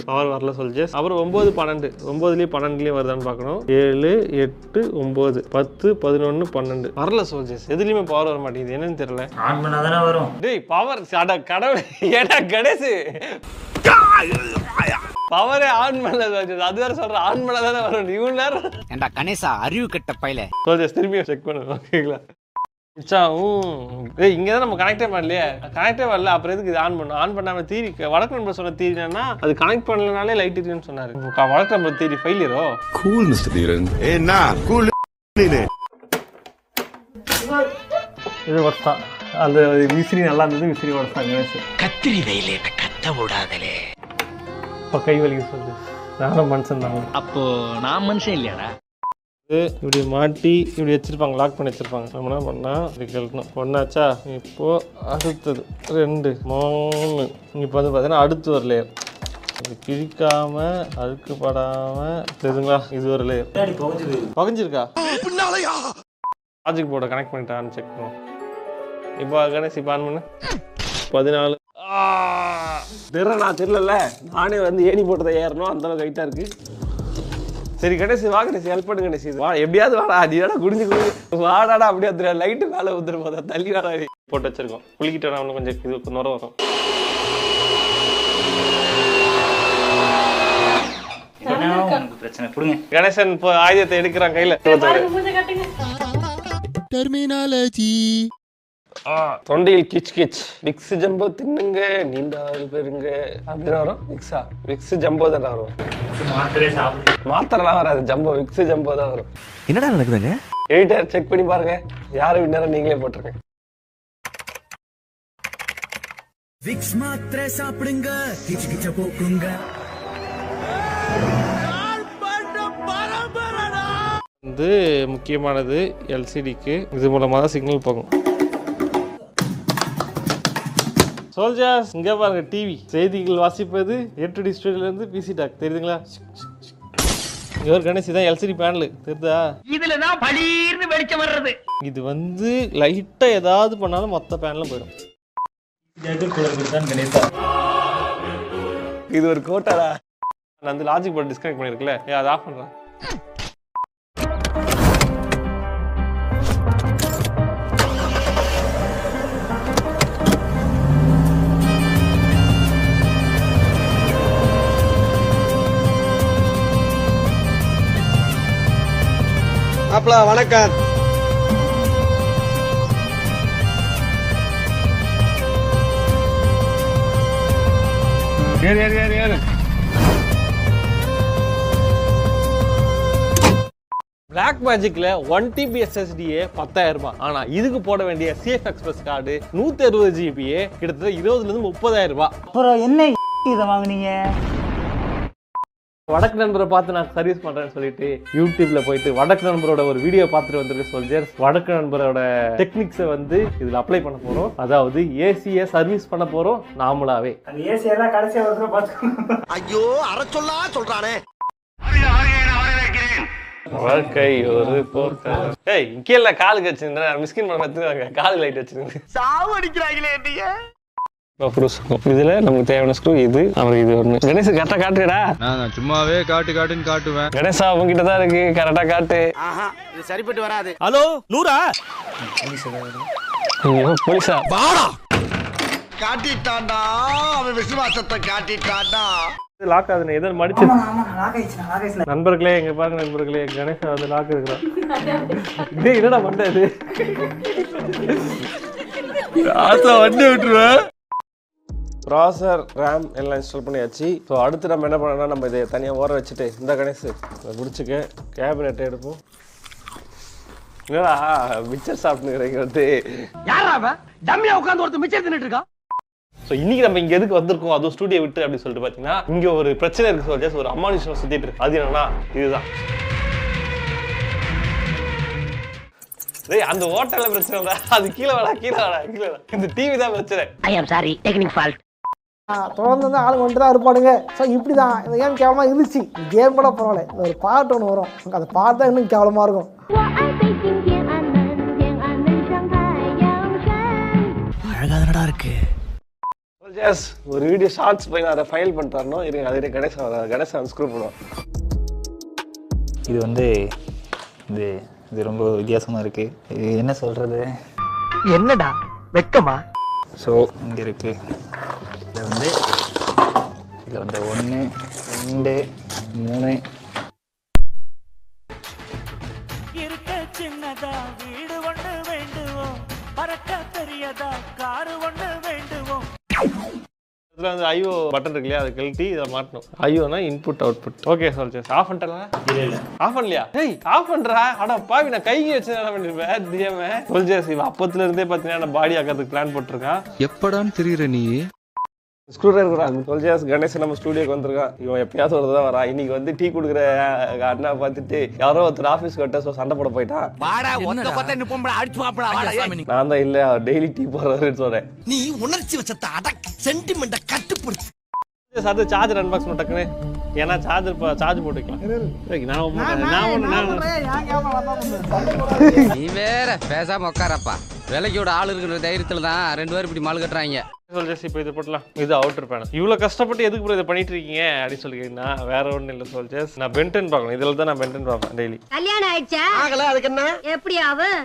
பவர் வரல சொல்ஜர்ஸ். அப்புறம் 9, 12 9லயும் 12லயும் வருதான்னு பார்க்கணும். 7, 8, 9, 10, 11, 12 வரல சொல்ஜர்ஸ். எதுலயுமே பவர் வர மாட்டேங்குது, என்னன்னு தெரியல. ஆன் பண்ணாதானே வரும். டேய் பவர் கடவுள் ஏடா கணேஷ் பவரே ஆன் பண்ணல சொல்ஜர்ஸ். அது வேற சொல்ற ஆன் பண்ணாதானே வரும். இவ்வளவு நேரம் ஏண்டா கணேசா அறிவு கெட்ட பையல. சொல்ஜர்ஸ் திரும்பியும் செக் பண்ணுங்க ஓகேங்களா. இங்கதான் நம்ம கனெக்டே பண்ணலையே, கனெக்டே வரல. அப்புறம் எதுக்கு இது ஆன் பண்ணும்? ஆன் பண்ணாம தீரி வடக்கு நம்பர் சொன்ன தீரி என்னன்னா அது கனெக்ட் பண்ணலனாலே லைட் இருக்குன்னு சொன்னாரு. வடக்கு நம்பர் தீரி ஃபெயிலியரோ. கூல் மிஸ்டர் தீரன். ஏன்னா கூல் நீனே. இது வர்த்தா அந்த விசிறி நல்லா இருந்தது. விசிறி வர்த்தாங்க. கத்திரி வெயிலே கத்த விடாதலே. இப்போ கை வலிக்கு சொல்லு. நானும் மனுஷன் தான். அப்போ நான் மனுஷன் இல்லையாடா? இப்படி மாட்டி இப்படி வச்சிருப்பாங்க, லாக் பண்ணி வச்சிருப்பாங்க. நம்ம என்ன பண்ணா இப்படி கழட்டணும். ஒன்னாச்சா? இப்போ அடுத்தது 2, 3. இப்போ வந்து பார்த்தீங்கன்னா அடுத்து ஒரு லேயர். இது கிழிக்காம அழுக்குப்படாம தெரியுங்களா? இது ஒரு லேயர் பகஞ்சிருக்கா. லாஜிக் போர்டை கனெக்ட் பண்ணிட்டான்னு செக் பண்ணுவோம். இப்போ கணேஷ் இப்போ ஆன் பண்ணு. 14 தெரியல. நானே வந்து ஏணி போட்டதை ஏறணும், அந்த அளவுக்கு ஹைட்டா இருக்கு. சரி கணேஷ் வா, கணேஷ் ஹெல்ப் பண்ணு கணேஷ். வா எப்படியாவது வாடா, அது ஏடா குடிஞ்சு வாடாடா. அப்படியே வந்துடுற லைட்டு மேலே வந்துடும் போதா தள்ளி வாடா. போட்டு வச்சிருக்கோம். குளிக்கிட்டு அவனு கொஞ்சம் இது நுர வரும். பிரச்சனை கொடுங்க. கணேசன் இப்போ ஆயுதத்தை எடுக்கிறான் கையில. டெர்மினாலஜி. தொண்டையில் கிச் கிச். விக்ஸ் ஜம்போ தின்னுங்க நீண்டால் பெருங்க அப்படின்னு வரும். விக்ஸ் ஜம்போ தான் வரும். மாத்திரலாம் வராது, ஜம்போ விக்ஸ் ஜம்போ தான் வரும். என்னடா நடக்குதுங்க? எடிட்டர் செக் பண்ணி பாருங்க, யாரு வின்னரை நீங்களே போட்டுருங்க. விக்ஸ் மாத்திரை சாப்பிடுங்க, கிச் கிச்ச போக்குங்க. வந்து முக்கியமானது எல்சிடிக்கு இது மூலமாக தான் சிக்னல் போகும். சோல்ஜர்ஸ் இங்கே பாருங்க, டிவி செய்திகள் வாசிப்பது ஏட்டுடி ஸ்டுடியோலேருந்து பிசி டாக் தெரியுதுங்களா? இவர் கணேஷ் தான் எல்சிடி பேனல் தெரியுதா? இதுல தான் பளீர்னு வெளிச்சம் வர்றது. இது வந்து லைட்டா ஏதாவது பண்ணாலும் மொத்த பேனலும் போயிடும். இது ஒரு கோட்டாடா. நான் வந்து லாஜிக் போர்டு டிஸ்கனெக்ட் பண்ணிருக்கல, அதை ஆஃப் பண்றேன். அப்பளா வணக்கம். பிளாக் மேஜிக்ல 1 TB SSD 10,000 ரூபாய். ஆனா இதுக்கு போட வேண்டிய CF Express கார்டு 160 GB கிட்டத்தட்ட 20,000 இருந்து 30,000 ரூபாய். அப்புறம் என்ன இதை வாங்குனீங்க? வடக்கு நண்பரை பார்த்து நான் சர்வீஸ் பண்றேன்னு சொல்லிட்டு யூடியூப்ல போயிட்டு வடக்கு நண்பரோட ஒரு வீடியோ பார்த்துட்டு வந்திருக்க சோல்ஜர்ஸ். வடக்கு நண்பரோட டெக்னிக்ஸை வந்து இதுல அப்ளை பண்ண போறோம். அதாவது ஏசியை சர்வீஸ் பண்ண போறோம் நாமளாவே. அந்த ஏசி எல்லாம் கடைசியா வருது பாத்துக்கோங்க. ஐயோ அரை சொல்றானே. வாழ்க்கை ஒரு போர்க்களம். ஏய் இங்கேல காலுக்கு வச்சிருந்தேன், மிஸ்கின் பண்ண வச்சிருக்காங்க, கால் லைட் வச்சிருந்தேன். சாவு அடிக்கிறாங்களே நீங்க. இதுல நமக்கு தேவையான ஸ்க்ரூ இது, அப்புறம் இது ஒண்ணு. கணேஷ் கரெக்டா காட்டுடா. நான் சும்மாவே காட்டுன்னு காட்டுவேன். கணேஷா உங்ககிட்ட தான் இருக்கு, கரெக்டா காட்டு. ஆஹா இது சரிப்பட்டு வராது. ஹலோ நூரா? போலீஸா வாடா. காட்டிட்டான்டா அவன் விசுவாசத்தை காட்டிட்டான்டா. லாக் ஆகுது, எதை மடிச்சு நண்பர்களே எங்க பாருங்க நண்பர்களே, கணேஷா வந்து லாக் இருக்கிறான். இதே என்னடா பண்றது? வண்டி விட்டுருவேன். ப்ராசர் ரேம் எல்லாம் இன்ஸ்டால் பண்ணியாச்சு. ஸோ அடுத்து நம்ம என்ன பண்ணோம்னா, நம்ம இதை தனியாக ஓர வச்சுட்டு இந்த கணேஷ் பிடிச்சிக்க கேபினெட் எடுப்போம். என்னடா மிச்சர் சாப்பிட்டுங்கிறது யாரா டம்மியா உட்கார்ந்து ஒருத்தர் மிச்சர் தின்னுட்டு இருக்கான். ஸோ இன்னைக்கு நம்ம இங்க எதுக்கு வந்திருக்கோம், அதுவும் ஸ்டூடியோ விட்டு அப்படின்னு சொல்லிட்டு பார்த்தீங்கன்னா, இங்க ஒரு பிரச்சனை இருக்கு சோல்ஜர்ஸ். ஒரு அமானுஷம் சுத்திட்டு இருக்கு. அது என்னன்னா இதுதான். அந்த ஹோட்டல்ல பிரச்சனை, அது கீழே வாடா. இந்த டிவி தான் பிரச்சனை. ஐ அம் சாரி, டெக்னிக் ஃபால்ட். தொடர்ந்து வந்து ஆளுங்க வந்துட்டு தான் இருப்பானுங்க. ஸோ இப்படி தான் இந்த கேம் கேவலமாக இருந்துச்சு. கேம் கூட பரவாயில்ல, இந்த ஒரு பாட்டு ஒன்று வரும், அந்த பாட்டு தான் இன்னும் கேவலமாக இருக்கும். அழகாதனடா இருக்கு. ஒரு வீடியோ ஷார்ட்ஸ் போய் அதை ஃபைல் பண்ணிட்டு வரணும். இருங்க, அதே கணேசன் ஸ்க்ரூ பண்ணுவோம். இது வந்து இது ரொம்ப வித்தியாசமாக இருக்குது. இது என்ன சொல்கிறது, என்னடா வெக்கமா? ஸோ இங்கே இருக்குது. இதில் வந்து 1 2 3 இருக்க சின்னதா வீடு ஒன்று வேண்டுவோம், பறக்க பெரியதா காரு ஒன்று வேண்டுவோம். இதில் வந்து ஐஓ பட்டன் இருக்கு இல்லையா, அதை கழட்டி இதை மாட்டணும். ஐஓனா இன்புட் அவுட்புட். ஓகே சொல்லிச்சு. ஆஃப் பண்ணிட்டேன். இல்லை ஆஃப் பண்ணலையா? ஏய் ஆஃப் பண்ணுறா. அட பாவி, நான் கைக்கு வச்சு என்ன பண்ணிருப்பேன் தெரியாம. சொல்லிச்சு இவன் அப்பத்துல இருந்தே பார்த்தீங்கன்னா பாடி ஆக்கிறதுக்கு பிளான் போட்டிருக்கான். எப்படான்னு தெரியுற நீ ஸ்க்ரூ டிரைவர் சொல்லிச்சு. கணேசன் நம்ம ஸ்டூடியோக்கு வந்திருக்கான். இவன் எப்பயாவது ஒரு தான் வரான். இன்னைக்கு வந்து டீ கொடுக்குற அண்ணா பார்த்துட்டு யாரோ ஒருத்தர் ஆஃபீஸ் கிட்ட சண்டை போட போயிட்டான். நான் தான் இல்லை, டெய்லி டீ போடுறதுன்னு சொல்றேன். நீ உணர்ச்சி வச்சத அடக்கு, சென்டிமெண்ட கட்டுப்படுத்து. அது சார்ஜர் அன்பாக்ஸ் பண்ண டக்குன்னு, ஏன்னா சார்ஜ் போட்டுக்கலாம். நீ வேற பேசாம உட்காரப்பா. விலைக்கோட ஆள் இருக்கிற தைரியத்துல தான் 2 பேரும் இப்படி மால் கட்டுறாங்க. சொல்லிச்சு இப்போ இது போட்டலாம். இது அவுட்டர் பேனல். இவ்வளோ கஷ்டப்பட்டு எதுக்கு இதை பண்ணிட்டு இருக்கீங்க அப்படின்னு சொல்லி கேட்டீங்கன்னா வேற ஒன்றும் இல்லை சொல்லிச்சு. நான் பென்டன் பார்க்கணும். இதில் தான் நான் பென்டன் பார்ப்பேன் டெய்லி. கல்யாணம் ஆயிடுச்சா? ஆகல, அதுக்கு என்ன? எப்படி ஆகும்?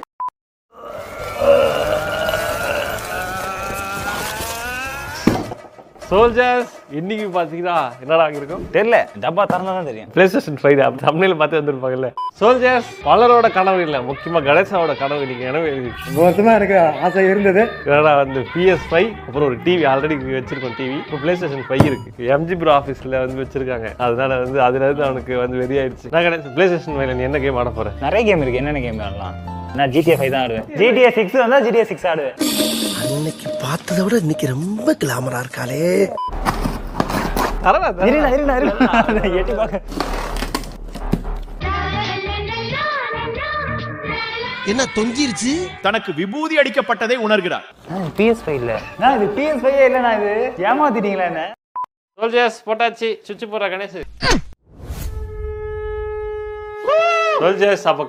சோல்ஜர்ஸ் இன்னைக்கு பாத்தீங்கன்னா என்னடா இருக்கும் தெரியல, டப்பா திறந்தா தான் தெரியும். PlayStation 5 அப்படி தமிழ்ல பார்த்து வந்திருப்பாங்கல்ல. சோல்ஜர்ஸ் பலரோட கனவு இல்லை, முக்கியமா கணேசாவோட கனவு இன்னைக்கு கனவு எழுதிருக்கு. மொத்தமாக எனக்கு ஆசை இருந்தது. என்னடா வந்து PS5 அப்புறம் ஒரு டிவி ஆல்ரெடி வச்சிருக்கோம். டிவி இப்போ PlayStation 5 இருக்கு. MG Pro ஆஃபீஸ்ல வந்து வச்சிருக்காங்க. அதனால வந்து அதுல இருந்து அவனுக்கு வந்து வெறி ஆயிடுச்சு. நான் கணேசன் PlayStation 5ல நீ என்ன கேம் ஆட போற? நிறைய கேம் இருக்கு. என்னென்ன கேம் ஆடலாம்? நான் GTA 5 தான் ஆடுவேன். GTA 6 வந்தா GTA 6 ஆடுவேன். அன்னைக்கு பார்த்ததை விட இன்னைக்கு ரொம்ப கிளாமரா இருக்காளே. எட்டி பாக்க என்ன தொங்கிருச்சு? தனக்கு விபூதி அடிக்கப்பட்டதை உணர்கிறார். PS5 இல்ல, நான் இது PS5 இல்ல, நான் இது ஏமாத்திட்டீங்களா என்ன? சோல்ஜர்ஸ் போட்டாச்சு. சுவிட்ச் போடுற கணேஷ். சோல்ஜர்ஸ் அப்போ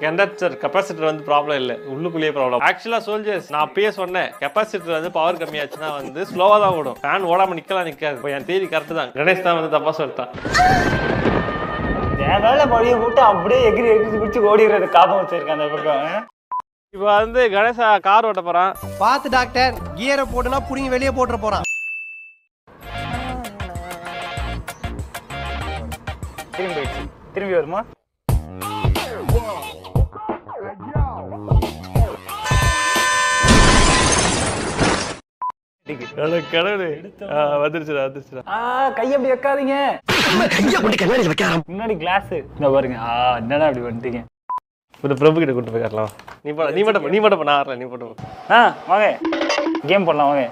கெப்பாசிட்டர் வந்து ப்ராப்ளம் இல்லை, உள்ளுக்குள்ளேயே ப்ராப்ளம். ஆக்சுவலாக சோல்ஜர்ஸ் நான் அப்பயே சொன்னேன், கெப்பாசிட்டர் வந்து பவர் கம்மியாச்சுன்னா வந்து ஸ்லோவாக தான் ஓடும். ஃபேன் ஓடாமல் நிற்காது. இப்போ என் தேதி கரெக்டு தான். கணேஷ் தான் வந்து தப்பா சொல்லிட்டான். வேலை பழிய போட்டு அப்படியே எகிரி பிடிச்சி ஓடிடுறது காப்பம் வச்சிருக்கேன் அந்த பக்கம். இப்போ வந்து கணேசா கார் ஓட்ட போறான். பார்த்து டாக்டர், கியரை போட்டுனா புடிங்கி வெளியே போட்டுற போறான். திரும்பி வருமா? கைய அப்படி வைக்காதீங்க, முன்னாடி கிளாஸ் பாருங்க. என்னடா அப்படி வந்துட்டீங்க? பிரபு கிட்ட கூட்டு போய் காட்டலாம். நீ மட்டும் நான் ஆறல, நீ போட்டு வாங்க கேம் போடலாம். வாங்க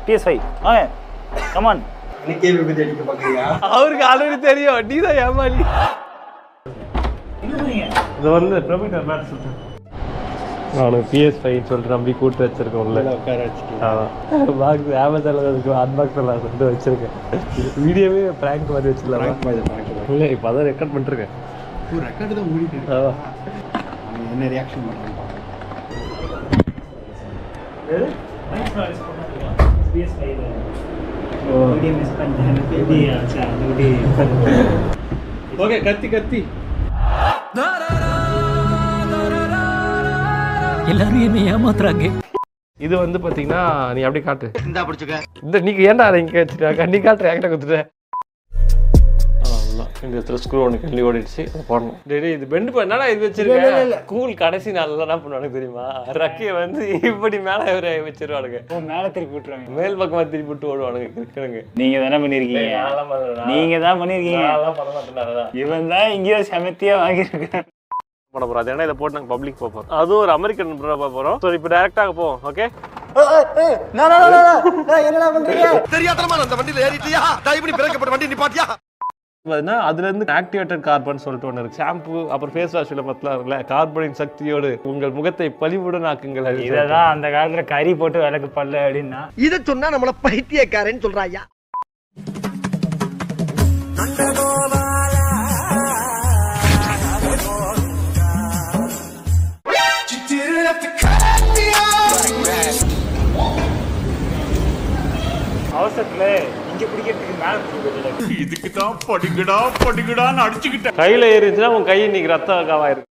PS5 வாங்க, கமான். அவருக்கு ஆல்ரெடி தெரியும், நீதான் ஏமாளி. இது வந்து பிரபு கிட்ட பேச சொல்றேன். நான் PS5 சொல்லிட்டு நம்பி கூட்டு வச்சிருக்கோம்ல, உட்கார வச்சுக்கேன். பாக்ஸ் அமேசான்ல இருக்கு, அன்பாக்ஸ்ல வந்து வச்சிருக்கேன். வீடியோவே பிராங்க் மாதிரி வச்சிடலாம். இல்லை இப்போ அதான் ரெக்கார்ட் பண்ணிருக்கேன். ரெக்கார்டு தான் ஓடிட்டு என்ன ரியாக்ஷன் பண்ணுறாங்க. ஓகே, கத்தி எல்லாரும் என்ன ஏமாத்துறாங்க. இது வந்து பாத்தீங்கன்னா நீ அப்படியே காட்டு. இந்த நீங்க ஏன்டா இங்க வச்சிருக்காங்க, நீ காட்டுற என்கிட்ட கொடுத்துட்ட. இந்த இடத்துல ஸ்க்ரூ ஒன்று கல்லி ஓடிடுச்சு, அதை போடணும். டேடி இது பெண்டு என்னடா இது வச்சிருக்கேன். கூல் கடைசி நாளில் என்ன பண்ணுவானு தெரியுமா? ரக்கையை வந்து இப்படி மேலே வச்சிருவானுங்க, மேலே திருப்பி விட்டுருவாங்க, மேல் பக்கமாக திருப்பி விட்டு ஓடுவானுங்க. இருக்குனுங்க. நீங்க தானே பண்ணிருக்கீங்க, நீங்க தான் பண்ணிருக்கீங்க. பண்ண மாட்டேன். இவன் தான் இங்கேயோ செமத்தியா வாங்கியிருக்கேன். பண்ண போறோம். அது ஏன்னா இதை போட்டு நாங்கள் பப்ளிக் போகிறோம். அதுவும் ஒரு அமெரிக்கன் போகிறோம். ஸோ இப்போ டேரெக்டாக போவோம். ஓகே, தெரியாதனமா அந்த வண்டியில ஏறிட்டியா? தயவு பண்ணி பிரேக்கப்பட்ட வண்டி நிப்பாட்டியா? பார்த்தீங்கன்னா அதுல இருந்து ஆக்டிவேட்டட் கார்பன் சொல்லிட்டு ஒன்று இருக்கு. ஷாம்பு அப்புறம் ஃபேஸ் வாஷ்ல பத்தலாம் இருக்குல்ல, கார்பனின் சக்தியோடு உங்கள் முகத்தை பளிவுடன் ஆக்குங்கள். இததான் அந்த காலத்துல கறி போட்டு விளக்கு பல்ல அப்படின்னா இதை சொன்னா நம்மள பைத்தியக்காரன்னு சொல்றாயா. அவசரத்துல இங்க பிடிக்கிறதுக்கு மேல இதுக்கு தான் படிக்கடான்னு அடிச்சுக்கிட்டேன். கையில ஏறிச்சுன்னா உன் கை இன்னைக்கு ரத்த காவாயிருக்கு.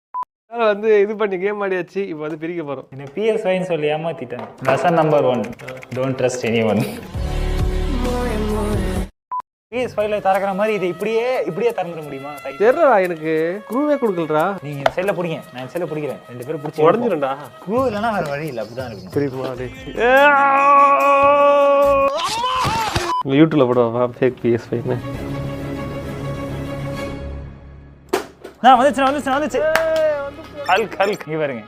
வந்து இது பண்ணி கேம் ஆடியாச்சு. இப்போ வந்து பிரிக்க போறோம். என்ன PS5 சொல்லி ஏமாத்திட்டேன். Lesson number 1, don't trust anyone. PS5ல தரக்கிற மாதிரி இது இப்படியே திறந்துட முடியுமா? தெரியலடா, எனக்கு க்ரூவே கொடுக்கலடா. நீங்க செல்ல பிடிங்க, நான் செல்ல பிடிக்கிறேன். 2 பேரும் பிடிச்சி உடஞ்சிரும்டா. க்ரூ இல்லைன்னா வேற வழி இல்லை, அப்படிதான் இருக்கும். தெரியுமா? யூடியூப்ல போடுவா ஃபேக் PS5. நான் வந்துச்சு. ஹல்க் இங்க பாருங்க.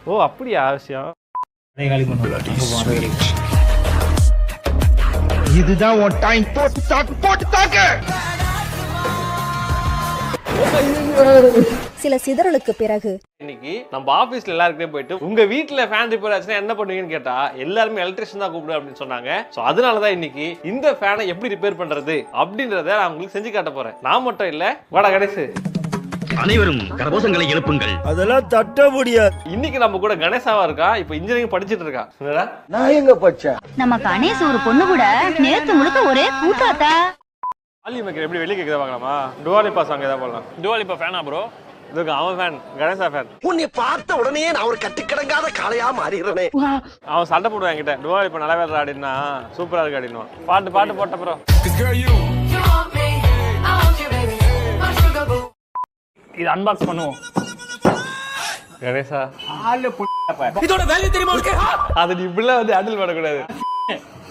ஓ அப்படியா விஷயம். இதுதான் உன் டைம். போட்டு தாக்கு. சில சிதறலுக்கு பிறகு இன்னைக்கு நம்ம ஆபீஸ்ல எல்லாருக்கிட்டே போயிட்டு உங்க வீட்டுல ஃபேன் ரிப்பேர் ஆச்சுன்னா என்ன பண்ணுவீங்கன்னு கேட்டா எல்லாருமே எலக்ட்ரிஷியன் தான் கூப்பிடு அப்படின்னு சொன்னாங்க. சோ அதனாலதான் இன்னைக்கு இந்த ஃபேனை எப்படி ரிப்பேர் பண்றது அப்படின்றத நான் உங்களுக்கு செஞ்சு காட்ட போறேன். நான் மட்டும் இல்ல, வாடா கணேஷ். அனைவரும் கரகோஷங்களை எழுப்புங்கள். அதெல்லாம் தட்ட முடியாது. இன்னைக்கு நம்ம கூட கணேசாவா இருக்கா. இப்ப இன்ஜினியரிங் படிச்சிட்டு இருக்கா. நான் எங்க படிச்சேன்? நம்ம கணேஷ் ஒரு பொண்ணு கூட நேத்து முழுக்க ஒரே கூட்டாத்தா. ஆலி மேக்கர் எப்படி வெளியே கேக்குதா பார்க்கலாமா? டுவாலிப்பா சாங் ஏதாவது போடலாம். டுவாலிப்பா ஃபேனா ப்ரோ? இதுக்கு அவன் ஃபேன், கணேசா ஃபேன். உன்னை பார்த்த உடனே நான் ஒரு கட்டுக்கிடங்காத காளையா மாறிடுறேனே. அவன் சண்டை போடுவான் என்கிட்ட. டுவாலிப்பா நல்லா வேற ஆடினா சூப்பரா இருக்கு அப்படின்னுவான். பாட்டு போட்ட ப்ரோ. இது அன்பாக்ஸ் பண்ணுவோம். கணேசா இதோட வேலை தெரியுமா உனக்கு? அது நீ இப்படில வந்து ஹேண்டில் பண்ண கூடாது.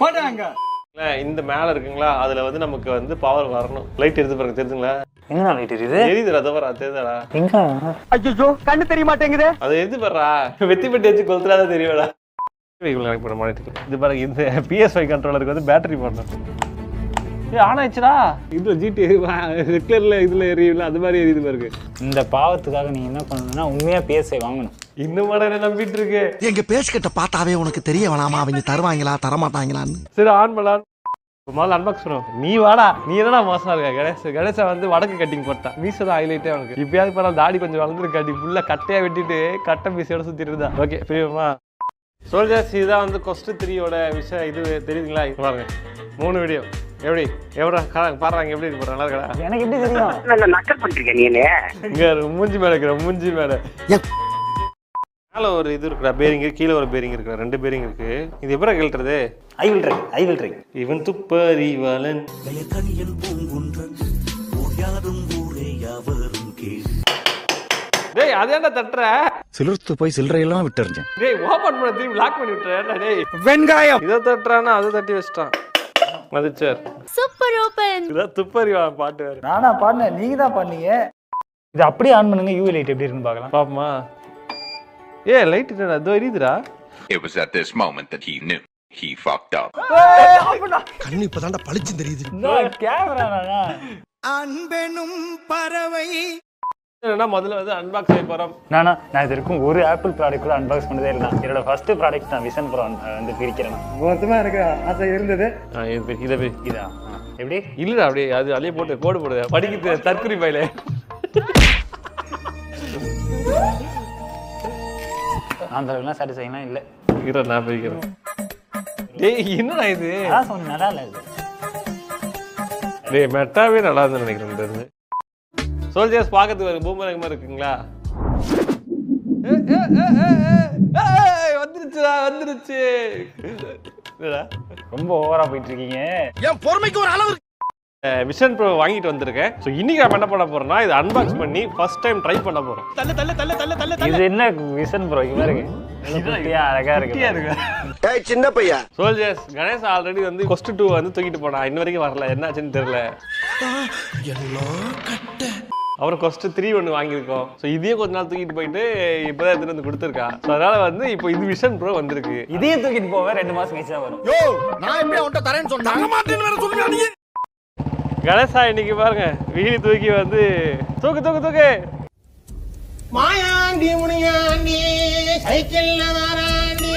போடுறாங்க. இந்த மேல இருக்குங்களா, அதுல வந்து நமக்கு வந்து பவர் வரணும். லைட் எடுத்து பாருங்க, தெரியுதுங்களா? என்ன லைட் எரியுது? எரியுதுடா, தவறா தெரியுதாடா? எங்க? ஐயோ கண்ணு தெரிய மாட்டேங்குது. அது எது பண்றா? வெத்தி பெட்டி வச்சு கொளுத்துறாத தெரியுமாடா? இது பாருங்க, இந்த PS5 கண்ட்ரோலருக்கு வந்து பேட்டரி போடணும். ஆன் ஆயிடுச்சுடா. இதுல GT ரெக்லர்ல இதுல எரியுல அது மாதிரி எரியுது பாருங்க. இந்த பாவத்துக்காக நீங்க என்ன பண்ணணும்னா உண்மையா PS5 வாங்கணும். இன்னும் மாட என்ன நம்பிட்டு இருக்கு? எங்க பேஸ்கிட்ட பார்த்தாவே உனக்கு தெரிய வேணாமா அவங்க தருவாங்களா தரமாட்டாங்களான்னு? சரி ஆன் பண்ணலாம். முதல்ல அன்பாக்ஸ் பண்ணுவோம். நீ வாடா, நீ என்னடா மோசமா இருக்க? கணேசா வந்து வடக்கு கட்டிங் போட்டான். மீசை தான் ஹைலைட்டே அவனுக்கு. இப்பயாவது பரவாயில்ல, தாடி கொஞ்சம் வளர்ந்துருக்கு. கட்டி ஃபுல்லா கட்டையா வெட்டிட்டு கட்டை மீசையோட சுத்திட்டு இருந்தா. ஓகே பிரியமா சோல்ஜர்ஸ், இதுதான் வந்து கொஸ்ட் 3யோட விஷயம். இது தெரியுதுங்களா? பாருங்க 3 வீடியோ. எவ்வளோ பாடுறாங்க, எப்படி இருக்கு? நல்லா இருக்கா? எனக்கு எப்படி தெரியும்? நக்கல் பண்ணிருக்க நீ? இங்க மூஞ்சி மேல இருக்கிற மூஞ்சி மேல மேல ஒரு இது இருக்குடா, பேரிங். கீழே ஒரு பேரிங் இருக்கு, 2 பேரிங் இருக்கு. இது எப்படி கழட்டுறது? I will try. இவன் துப்பறிவாளன். டேய் அதேடா தட்டற. சிலர்த்து போய் சில்லறையெல்லாம் விட்டுறேன். டேய் ஓபன் பண்ண திரும்பி லாக் பண்ணி விட்டுறேன்டா. டேய் வெங்காயம் இத தட்டறானா அது தட்டி வச்சிட்டான். மதிச்சர் சூப்பர் ஓபன். இத துப்பறிவாளன் பாட்டு வேற. நானா பாடுனேன், நீங்க தான் பாடுனீங்க. இது அப்படியே ஆன் பண்ணுங்க. யூவி லைட் எப்படி இருக்குன்னு பார்க்கலாம். பாப்பமா. லைட் என்னடா அதோ எரியுதுடா. It was at this moment that he knew he fucked up. கண்ணு இப்பதான்டா பளிச்சு தெரியுது. நான் கேமரானா அன்பெனும் பறவை. என்னன்னா முதல்ல வந்து அன்பாக்ஸ் செய்ய போறோம். நான் இது இருக்கும் ஒரு ஆப்பிள் ப்ராடக்ட் கூட அன்பாக்ஸ் பண்ணதே இல்லை. என்னோட ஃபர்ஸ்ட் ப்ராடக்ட் நான் விசன் ப்ரோ வந்து பிரிக்கிறேன். மொத்தமா எனக்கு ஆசை இருந்தது. இதா எப்படி இல்லடா, அப்படியே அது அலைய போடு படிக்கிட்டு தற்குறி பையில. அந்த அளவுக்குலாம் சாட்டிஸ்ஃபைலாம் இல்லை. நான் பிரிக்கிறேன். டேய் என்னடா இது? அதான் சொன்னேன், நல்லா இல்லை இது. டேய் மெட்டாவே நல்லா இருந்துன்னு நினைக்கிறேன். சோல்ஜர்ஸ் பார்க்கறதுக்கு ஒரு பூமரங்க மாதிரி இருக்குங்களா? வந்துருச்சு. ரொம்ப ஓவரா போயிட்டு இருக்கீங்க. என் பொறுமைக்கு ஒரு அளவு. விஷன் ப்ரோ வாங்கிட்டு வந்திருக்கேன். ஸோ இன்னைக்கு நம்ம என்ன பண்ண போறோம்னா இது அன்பாக்ஸ் பண்ணி ஃபர்ஸ்ட் டைம் ட்ரை பண்ண போறோம். இது என்ன விஷன் ப்ரோ? இங்க பாருங்க, அழகா இருக்கு. ஏய் சின்ன பையா. சோல்ஜர்ஸ், கணேஷ் ஆல்ரெடி வந்து கொஸ்ட் 2 வந்து தூக்கிட்டு போனா, இன்ன வரைக்கும் வரல. என்னாச்சுன்னு தெரியல. அப்புறம் கொஸ்ட் 3 ஒன்று வாங்கியிருக்கோம். ஸோ இதையும் கொஞ்ச நாள் தூக்கிட்டு போயிட்டு இப்போதான் எடுத்துட்டு வந்து கொடுத்துருக்கா. ஸோ அதனால வந்து இப்போ இது விஷன் ப்ரோ வந்திருக்கு. இதையும் தூக்கிட்டு போவேன் 2 மாசம் கழிச்சு தான் வரும். யோ நான் எப்படி அவன்கிட்ட தரேன்னு சொன்னாங்க மாட்டேன்னு வேற சொல்லுங்க. கணேசா இன்னைக்கு பாருங்க வீடு தூக்கி வந்து தூக்கு தூக்கு தூக்கு. மாயாண்டி முனியாண்டி சைக்கிள்ல வராண்டி.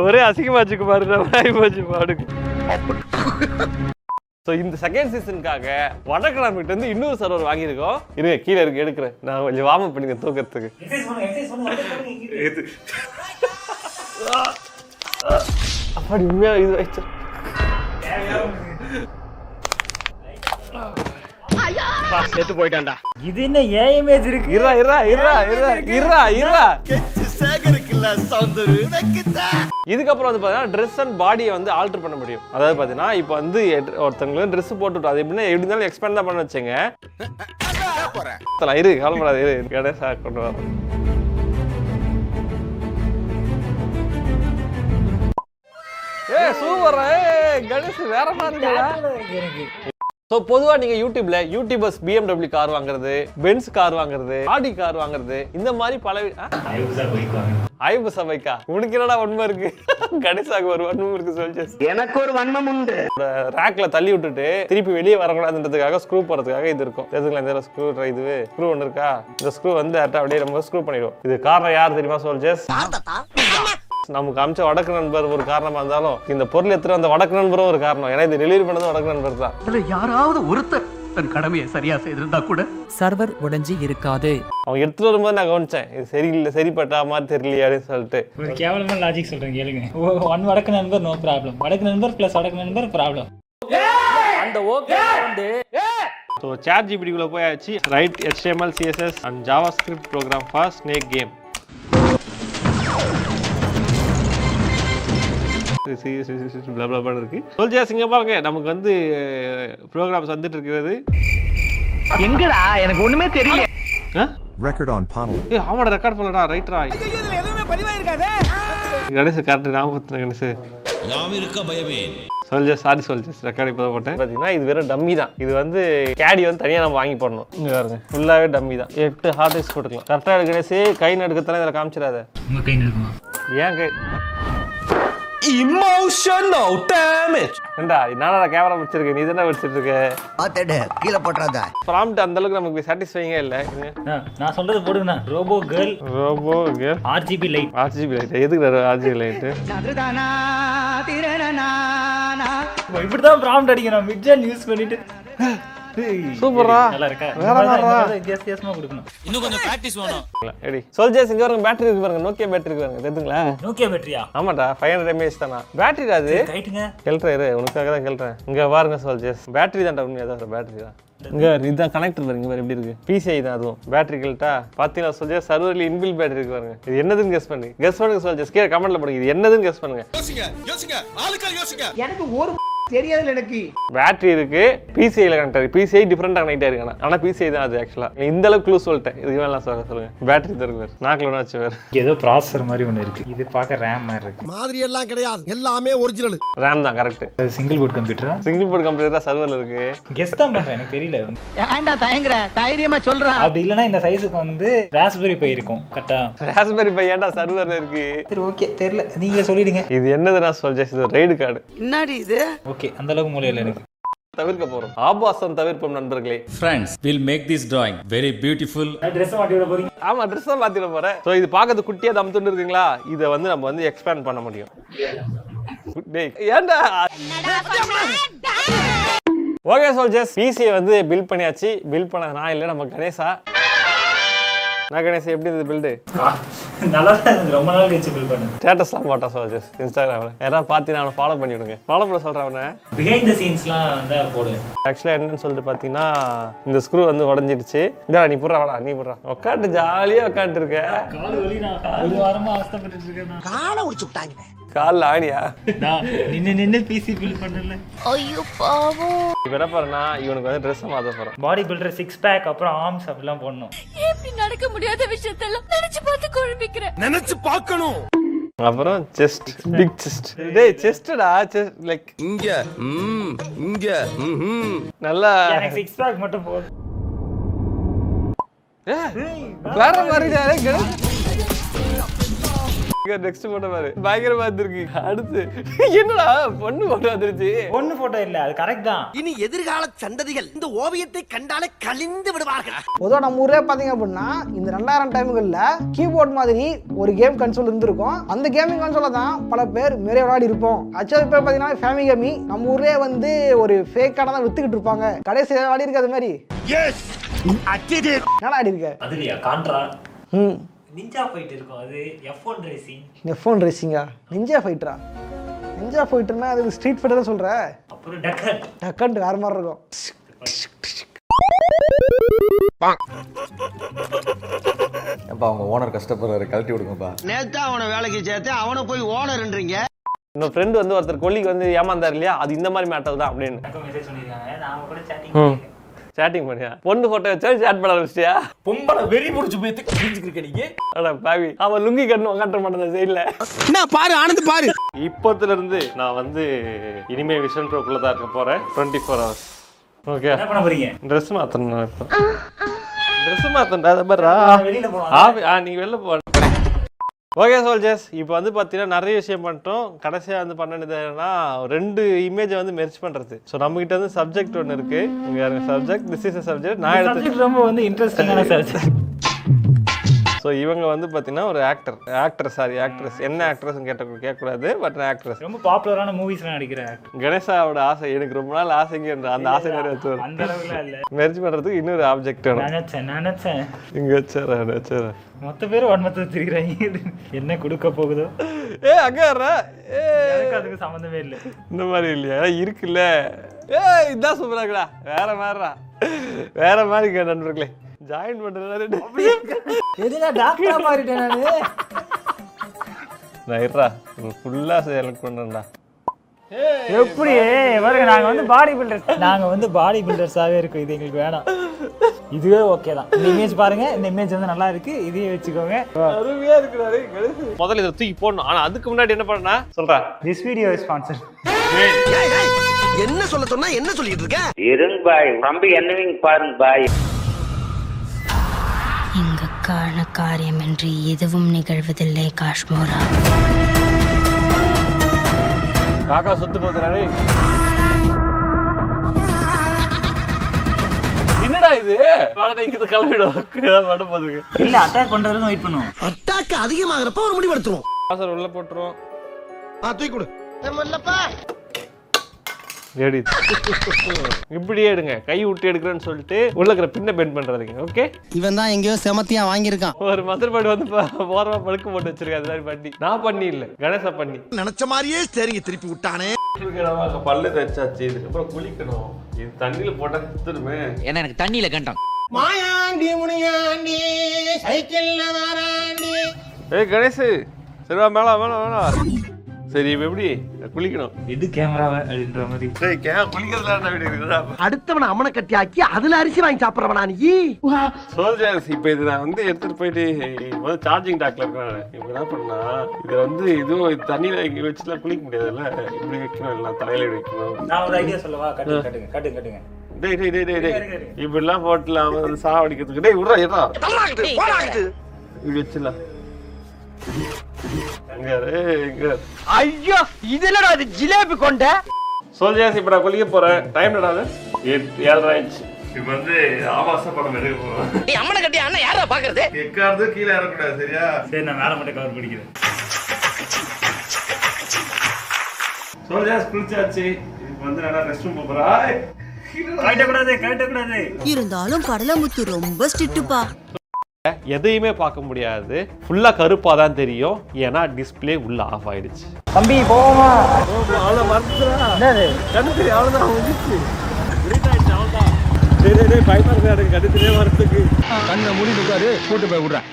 ஒரே அசிங்கமாச்சுக்கு பாருங்க போச்சு பாடுக்கு. ஸோ இந்த செகண்ட் சீசனுக்காக வடக்கடாமிட்ட இருந்து இன்னொரு சர்வர் வாங்கியிருக்கோம். இருங்க கீழே இருக்கு எடுக்கிறேன். நான் கொஞ்சம் வார்ம் அப் பண்ணிங்க தூக்கிறதுக்கு. அப்படி உண்மையா இது வச்சு செத்து போயிட்டான்டா. இது என்ன ஏன் இமேஜ் இருக்கு? இருடா இருடா இருடா இருடா இருடா இருடா. இதுக்கப்புறம் வந்து பார்த்தீங்கன்னா ட்ரெஸ் அண்ட் பாடியை வந்து ஆல்டர் பண்ண முடியும். அதாவது பார்த்தீங்கன்னா இப்போ வந்து ஒருத்தவங்களுக்கு ட்ரெஸ் போட்டுவிட்டோம். அது எப்படின்னா எப்படி இருந்தாலும் எக்ஸ்பேண்ட் தான் பண்ண வச்சுங்க. இரு கவலைப்படாது இரு கணேசா கொண்டு வரோம். சூப்பர் கணேஷ் வேற மாதிரி. ஸோ பொதுவாக நீங்கள் யூடியூபர்ஸ் BMW கார் வாங்குறது, பென்ஸ் கார் வாங்குறது, ஆடி கார் வாங்குறது, இந்த மாதிரி பல ஐபுசா பைக்கா. உனக்கு என்னடா வன்மம் இருக்கு? கணேசாக்கு ஒரு வன்மம் இருக்கு சொல்லி எனக்கு ஒரு வன்மம் உண்டு. ரேக்ல தள்ளி விட்டுட்டு திருப்பி வெளியே வரக்கூடாதுன்றதுக்காக ஸ்க்ரூ போறதுக்காக இது இருக்கும். எதுக்குல இந்த ஸ்க்ரூ ஒன்று இருக்கா? இந்த ஸ்க்ரூ வந்து அப்படியே நம்ம ஸ்க்ரூ பண்ணிடுவோம். இது காரணம் யார் தெரியுமா சோல்ஜர்ஸ்? நமக்கு அமிச்ச வடக்கு நண்பர் ஒரு காரணமா இருந்தாலும் இந்த பொருள் எடுத்துட்டு அந்த வடக்கு நண்பரும் ஒரு காரணம். ஏன்னா இது டெலிவரி பண்ணது வடக்கு நண்பர் தான். யாராவது ஒருத்தர் தன் கடமையை சரியா செய்திருந்தா கூட சர்வர் உடைஞ்சி இருக்காது. அவன் எடுத்துட்டு வரும்போது நான் கவனிச்சேன், இது சரியில்லை, சரிப்பட்டா மாதிரி தெரியலையான்னு சொல்லிட்டு. ஒரு கேவலமான லாஜிக் சொல்றேன் கேளுங்க. ஒன் வடக்கு நண்பர் நோ ப்ராப்ளம், வடக்கு நண்பர் பிளஸ் வடக்கு நண்பர் ப்ராப்ளம். அந்த ஓகே வந்து ஸோ ChatGPT குள்ள போயாச்சு. Write HTML CSS and JavaScript program for snake game. இருக்கு சோல்ஜர்ஸ். இங்க பாருங்க நமக்கு வந்து ப்ரோக்ராம்ஸ் வந்துட்டு இருக்கிறது. எங்கடா எனக்கு ஒண்ணுமே தெரியல. Record on panel. ஆமாடா ரெக்கார்ட் பண்ணலடா. ரைட்ரா இதுல எதுவுமே பதிவா இருக்காதே. கணேஷ் கரெக்ட் ஞாபகத்துல கணேஷ். யாம் இருக்க பயமே. சோல்ஜர்ஸ் சாரி சோல்ஜர்ஸ் ரெக்கார்ட் இப்போ போட்டேன். பார்த்தீங்கன்னா இது வெறும் டம்மி தான். இது வந்து கேடி வந்து தனியாக நம்ம வாங்கி போடணும். இங்கே பாருங்க ஃபுல்லாகவே டம்மி தான். 8 ஹார்ட் டிஸ்க் போட்டுக்கலாம். கரெக்டாக இருக்கு கணேஷ். கை நடுக்கத்தானே இதில் காமிச்சிடாத. உங்க கை நடுக்குமா? ஏன் கை emotional damage. ஏண்டா என்னடா கேமரா வச்சிருக்க? நீ தானே வச்சிட்டு இருக்க. பாத்தடே கீழ போட்றாத. ப்ராம்ப்ட் அந்த அளவுக்கு நமக்கு சாட்டிஸ்ஃபைங்கா இல்ல. நான் சொல்றது போடுங்கண்ணா. Robo girl RGB light. எதுக்கு RGB லைட்? நதுதானா திரணனானா. இப்படிதான் ப்ராம்ப்ட் அடிக்கணும். மிட்ஜன் யூஸ் பண்ணிட்டு சூப்பரா நல்லா இருக்கா? வித்தியாசமா கொடுக்கணும். இன்னும் கொஞ்சம் பிராக்டிஸ் வேணும். Ready soldiers. இங்க பாருங்க பேட்டரி இருக்கு பாருங்க. நோக்கியா பேட்டரி இருக்கு பாருங்க. தெரியுங்களா? நோக்கியா பேட்டரியா? ஆமாடா 500 mAh தானா பேட்டரி. அது ரைட்டுங்க. கேள்றேன் உனக்காக தான் கேள்றேன். இங்க பாருங்க சோல்ஜர்ஸ் பேட்டரி தான்டா. உண்மையா தான் பேட்டரி தான். இங்க இதுதான் கனெக்டர் பாருங்க. பாரு எப்படி இருக்கு. PCI தான் அதுவும். பேட்டரி கேள்ட்டா பாத்தீங்களா சோல்ஜர்ஸ்? சர்வர்ல இன்பில்ட் பேட்டரி இருக்கு பாருங்க. இது என்னதுன்னு கெஸ் பண்ணுங்க சோல்ஜர்ஸ். கீழ கமெண்ட்ல போடுங்க இது என்னதுன்னு கெஸ் பண்ணுங்க. யோசிங்க ஆளுக்கா யோசிங்க. எனக்கு ஒரு தெரியாதுல எனக்கு. பேட்டரி இருக்கு, PCI ல கனெக்ட் ஆயிருக்கு. PCI டிஃபரெண்டா கனெக்ட் ஆயிருக்கு. ஆனா PCI தான் அது ஆக்சுவலா. இந்த அளவுக்கு க்ளூ சொல்லிட்டேன். இதுக்கு மேல சொல்லுங்க. பேட்டரி தான் இருக்கு. நாக்குல ஒண்ணு வச்சு வேற ஏதோ ப்ராசஸர் மாதிரி ஒன்னு இருக்கு. இது பார்க்க RAM மாதிரி இருக்கு. மாதிரி எல்லாம் கிடையாது, எல்லாமே ஒரிஜினல். RAM தான் கரெக்ட். சிங்கிள் போர்ட் கம்ப்யூட்டரா? சிங்கிள் போர்ட் கம்ப்யூட்டர் தான் சர்வர்ல இருக்கு. கெஸ் தான் பண்றேன். எனக்கு தெரியல. ஏன்டா தயங்கற? தைரியமா சொல்றா. அப்படி இல்லனா இந்த சைஸ்க்கு வந்து ராஸ்பெரி பை இருக்கும். கரெக்ட்டா? ராஸ்பெரி பை ஏன்டா சர்வர்ல இருக்கு? சரி ஓகே தெரியல. நீங்க சொல்லிடுங்க. இது என்னதுன்னா சோல்ஜர்ஸ்? இது ரைடு கார்டு. என்னடி இது? ஓகே அந்த அளவுக்கு மூளையில இருக்கு. தவிர்க்க போறோம். ஆபாசம் தவிர்ப்போம் நண்பர்களே. Friends, we'll make this drawing very beautiful. Dress மாத்திட போறீங்க? ஆமா Dress மாத்திட போறேன். சோ இது பார்க்கிறது குட்டியா தம்துன்னு இருக்குங்களா? இத வந்து நம்ம வந்து எக்ஸ்பேண்ட் பண்ண முடியும். டேய் ஏன்டா? ஓகே சோல்ஜர்ஸ் PCயை வந்து பில்ட் பண்ணியாச்சு. பில்ட் பண்ண நான் இல்ல நம்ம கணேசா. நான் கணேசா எப்படி இருந்தது பில்டு? நல்லா இருந்துச்சு. ரொம்ப நாள் கழிச்சு பில்ட் பண்ணேன். ஸ்டேட்டஸ்லாம் போட்டா சோல்ஜர்ஸ் Instagramல. யாராவது பார்த்தீங்கன்னா அவனை ஃபாலோ பண்ணி விடுங்க. ஃபாலோ பண்ண சொல்றேன் அவனை. பிஹைண்ட் தி சீன்ஸ்லாம் வந்து போடு. ஆக்சுவலா என்னன்னு சொல்லிட்டு பாத்தீங்கன்னா இந்த ஸ்க்ரூ வந்து உடைஞ்சிடுச்சு. இதா நீ புடுறா வாடா நீ புடுறா. உட்காந்து ஜாலியா உட்காந்துட்டு இருக்க. கால் வலி. நான் ஒரு வாரமா அவஸ்தைப்பட்டுட்டு இருக்கேன். காலை உடைச்சு விட்டாங்க. கால்ல ஆணியா? நான் நின்னு PC பில்ட் பண்ணல. ஐயோ பாவம். இப்ப என்ன பாருன்னா இவனுக்கு வந்து Dress மாத்த போறோம். பாடி பில்டர் 6 பேக் அப்புறம் ஆர்ம்ஸ் அப்படிலாம் போடணும். எப்படி நடக்க முடியாத விஷயத்தெல்லாம் நினைச்சு பார்த்து குழம்பிக்கிறேன். நினைச்சு பார்க்கணும். அப்புறம் செஸ்ட் பிக் செஸ்ட். டேய் செஸ்டடா செஸ்ட் லைக் இங்க இங்க நல்லா எனக்கு 6 பேக் மட்டும் போதும். வேற மாதிரி நெக்ஸ்ட் போட்டோ பாரு, பயங்கரமா இருந்திருக்கு. அடுத்து என்னடா பொண்ணு போட்டோ வந்துருச்சு. பொண்ணு போட்டோ இல்ல, அது கரெக்ட் தான். இனி எதிர்கால சந்ததிகள் இந்த ஓவியத்தை கண்டாலே கலிந்து விடுவார்கள். பொதுவாக நம்ம ஊரே பார்த்தீங்க அப்படின்னா இந்த 2000 டைம்களில் கீபோர்ட் மாதிரி ஒரு கேம் கன்சோல் இருந்திருக்கும். அந்த கேமிங் கன்சோலை தான் பல பேர் நிறைய விளையாடி இருப்போம். ஆக்சுவலாக பேர் பார்த்தீங்கன்னா ஃபேமி கேமி நம்ம ஊரே வந்து ஒரு ஃபேக்கான தான் வித்துக்கிட்டு இருப்பாங்க. கடைசி விளையாடி இருக்கு அது மாதிரி. என்ன ஆடி இருக்க அதுலயா கான்ட்ரா நிஞ்சா ஃபைட் இருக்கும். அது F1 ரேசிங். F1 ரேசிங்கா? நிஞ்சா ஃபைட்டரா? நிஞ்சா ஃபைட்டர்னா அது ஸ்ட்ரீட் ஃபைட்டர் சொல்ற. அப்புறம் டக்கன். டக்கன் வேற மாதிரி இருக்கும். அப்பா அவங்க ஓனர் கஷ்டப்படுறாரு, கழட்டி விடுங்கப்பா. நேத்தா அவனை வேலைக்கு சேர்த்து அவனை போய் ஓனர்ன்றீங்க. இன்னொரு ஃப்ரெண்டு வந்து ஒருத்தர் கொல்லிக்கு வந்து ஏமாந்தார் இல்லையா, அது இந்த மாதிரி மேட்டர் தான் அப்படின்னு மெசேஜ் பண்ணிருக்காங்க. நான் கூட சேட்டிங் பண்ணியா? பொண்ணு போட்டோ வச்சா சேட் பண்ண ஆரம்பிச்சியா? பொம்பளை வெறி முடிச்சு போய் கிழிஞ்சுக்கிருக்க நீங்க. அட பாவி, அவன் லுங்கி கட்டணும் உக்காட்ட மாட்டேன் சைட்ல. என்ன பாரு ஆனந்த் பாரு. இப்போத்துல இருந்து நான் வந்து இனிமே விஷன் ப்ரோக்குள்ள தான் இருக்க போறேன் 24 hours. ஓகே, என்ன பண்ண போறீங்க? ட்ரெஸ் மாத்தணும். இப்போ ட்ரெஸ் மாத்தண்டா அத பாருடா. வெளியில போலாம். நீங்க வெளில போ. ஓகே சோல்ஜர்ஸ், இப்போ வந்து பார்த்தீங்கன்னா நிறைய விஷயம் பண்ணிட்டோம். கடைசியாக வந்து பண்ணது என்னன்னா 2 இமேஜை வந்து மெர்ஜ் பண்ணுறது. ஸோ நம்மகிட்ட வந்து சப்ஜெக்ட் ஒன்று இருக்கு. இங்கே subject, this is a subject. நான் எடுத்து ரொம்ப வந்து இன்ட்ரெஸ்டிங்கான சப்ஜெக்ட். ஸோ இவங்க வந்து பார்த்தீங்கன்னா ஒரு ஆக்ட்ரஸ். என்ன ஆக்ட்ரஸ்ன்னு கேட்கக்கூடாது, பட் ஆக்ட்ரஸ். ரொம்ப பாப்புலரான மூவிஸ்லாம் நடிக்கிற ஆக்டர். கணேசாவோட ஆசை, எனக்கு ரொம்ப நாள் ஆசைங்க, அந்த ஆசை நிறைய அந்த அளவுல இல்ல. மெர்ஜ் பண்ணுறதுக்கு இன்னொரு ஆப்ஜெக்ட் வேணும். நினைச்சேன் இங்கே வச்சேன். மொத்த பேரும் வன்மத்தை திரிகிறாங்க. என்ன கொடுக்க போகுதோ. அங்கே அதுக்கு சம்மந்தமே இல்லை. இந்த மாதிரி இல்லையா இருக்குல்ல. இதான் சூப்பராங்கடா. வேற மாதிரி நண்பர்களே ஜாயின் பண்றது. டாக்டரா மாறிட்டேன் நான் ஃபுல்லா செலக்ட் பண்றேன்டா. எப்படி பாருங்க, நாங்க வந்து பாடி பில்டர்ஸாவே இருக்கும். இது எங்களுக்கு வேணாம். இதுவே ஓகே தான். இந்த இமேஜ் பாருங்க, இந்த இமேஜ் வந்து நல்லா இருக்கு. இதையே வச்சுக்கோங்க. அருமையா இருக்குறாரு. முதல்ல இத தூக்கி போடணும். ஆனா அதுக்கு முன்னாடி என்ன பண்ணா சொல்றா. This video is sponsored. என்ன சொல்ல சொன்னா என்ன சொல்லிட்டு இருக்க? இருங்க பாய், ரொம்ப என்னவிங் பாருங்க பாய். இங்கு காரண காரியமின்றி எதுவும் நிகழ்வதில்லை காஷ்மோரா. காக்கா சுத்து போதுறாரு. என்னடா இது? வாடகைக்கு கிளம்பிடும். வட போதுங்க. இல்ல அட்டாக் பண்றதுக்கு வெயிட் பண்ணுவோம். அட்டாக் அதிகமாகறப்ப ஒரு முடிவு எடுத்துறோம். சார் உள்ள போட்டுறோம். தூக்கி கொடு. மல்லப்பா. ஏடி. இப்படியே எடுங்க. கை விட்டு எடுக்கிறேன்னு சொல்லிட்டு உள்ள இருக்கிற பின்ன பெண்ட் பண்றதுங்க. ஓகே, இவன் தான் எங்கேயோ செமத்தியா வாங்கியிருக்கான். ஒரு மதர்பேர்டு வந்து ஓரமா படுக்க போட்டு வச்சிருக்கேன். அது மாதிரி பண்ணி நான் பண்ணி இல்ல, கணேசா பண்ணி நினைச்ச மாதிரியே சரிங்க திருப்பி விட்டானே. பல்லு தச்சாச்சு, இதுக்கப்புறம் குளிக்கணும். இது தண்ணியில போட்டா சுத்தணுமே. ஏன்னா எனக்கு தண்ணியில கண்டான். மாயாண்டி முனியாண்டி சைக்கிள்ல வாராண்டி. ஏய் கணேஷ், சரிவா மேல. சரி இப்ப எப்படி குளிக்கணும்? இது கேமராவை அப்படின்ற மாதிரி. அடுத்தவனை அம்மனை கட்டி ஆக்கி அதுல அரிசி வாங்கி சாப்பிடுறவனா நீ? சோல்ஜர்ஸ், இப்ப இது நான் வந்து எடுத்துட்டு போயிட்டு சார்ஜிங் டாக்ல இருக்கேன். இப்ப என்ன பண்ணா, இது வந்து இதுவும் தண்ணியில இங்க வச்சுலாம் குளிக்க முடியாதுல்ல. இப்படி வைக்கணும், எல்லாம் தலையில வைக்கணும். நான் ஒரு ஐடியா சொல்லவா? கட்டுங்க. டேய் இப்படிலாம் போட்டுலாம் வந்து சாவடிக்கிறதுக்கு. டேய் விட்றா ஏடா இப்படி வச்சுலாம். ஐயோ இதெல்லாம் அது ஜிலேபி கொண்ட. சோல்ஜர்ஸ், இப்ப நான் குளிக்க போறேன். டைம் என்னடா? 7:30 ஆயிடுச்சு. இப்ப வந்து ஆபாச படம் எடுக்க போறோம். நீ அம்மனை கட்டி அண்ணா யாரா பாக்குறது? எக்காவது கீழே இறக்கூடாது, சரியா? சரி, நான் மேல மட்டும் கவர் பண்ணிக்கிறேன். சோல்ஜர்ஸ் குளிச்சாச்சு. இப்போ வந்து நான் ரெஸ்ட் ரூம் போறா. கட்டக்கூடாது. இருந்தாலும் கடலமுத்து ரொம்ப ஸ்ட்ரிக்ட்டுப்பா. எதையுமே பார்க்க முடியாது, ஃபுல்லா கருப்பா தான் தெரியும். ஏன்னா டிஸ்பிளே உள்ள ஆஃப் ஆயிடுச்சு. தம்பி போமா. அவ்வளோ மறந்துடா. என்னது கண்ணு தெரியும், அவ்வளோதான் வந்துச்சு. டேய் பயமா இருக்கு கடுத்துலேயே வரத்துக்கு. கண்ணை மூடிட்டு உட்காரு, கூட்டு போய் விடுறேன்.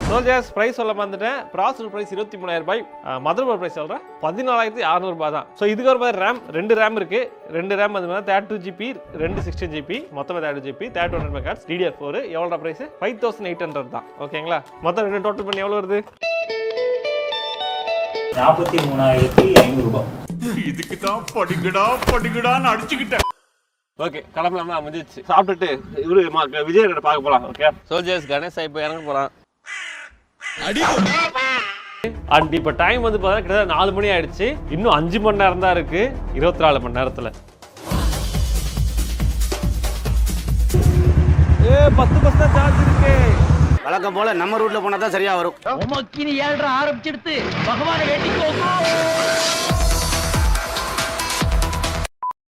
சோல்ஜர்ஸ், பிரைஸ் சொல்ல வந்துட்டேன். ப்ராசஸர் பிரைஸ் 23,000 ரூபாய். மதர்போர்ட் பிரைஸ் சொல்கிறேன் 14,600 ரூபாய் தான். ஸோ இதுக்கு ஒரு ரேம் 2 ரேம் இருக்கு. 2 ரேம் அது மாதிரி 32 GB, 2 16 GB, மொத்தமாக 32 GB, 3200 மெகாஹெர்ட்ஸ், DDR4. எவ்வளோ பிரைஸ்? 5,800 தான். ஓகேங்களா? மொத்தம் 2 டோட்டல் பண்ணி எவ்வளோ வருது? 43,500 ரூபாய். இதுக்கு தான் படிக்கடான்னு அடிச்சுக்கிட்டேன். ஓகே, கிளம்பலாமா? முடிஞ்சிச்சு. சாப்பிட்டுட்டு இவரு விஜய் கிட்ட பார்க்க போகலாம். ஓகே சோல்ஜர்ஸ், கணேஷ் இப்போ இறங்க போகிறான். அண்ட் இப்போ டைம் வந்து பார்த்தா கிட்டத்தட்ட 4 மணி ஆயிடுச்சு. இன்னும் 5 மணி நேரம் தான் இருக்கு 24 மணி நேரத்தில். 10% சார்ஜ் இருக்கு. வழக்கம் போல நம்ம ரூட்ல போனா தான் சரியா வரும். உமக்கினி 7:30 ஆரம்பிச்சிடுத்து பகவானை வேண்டிக்கோ.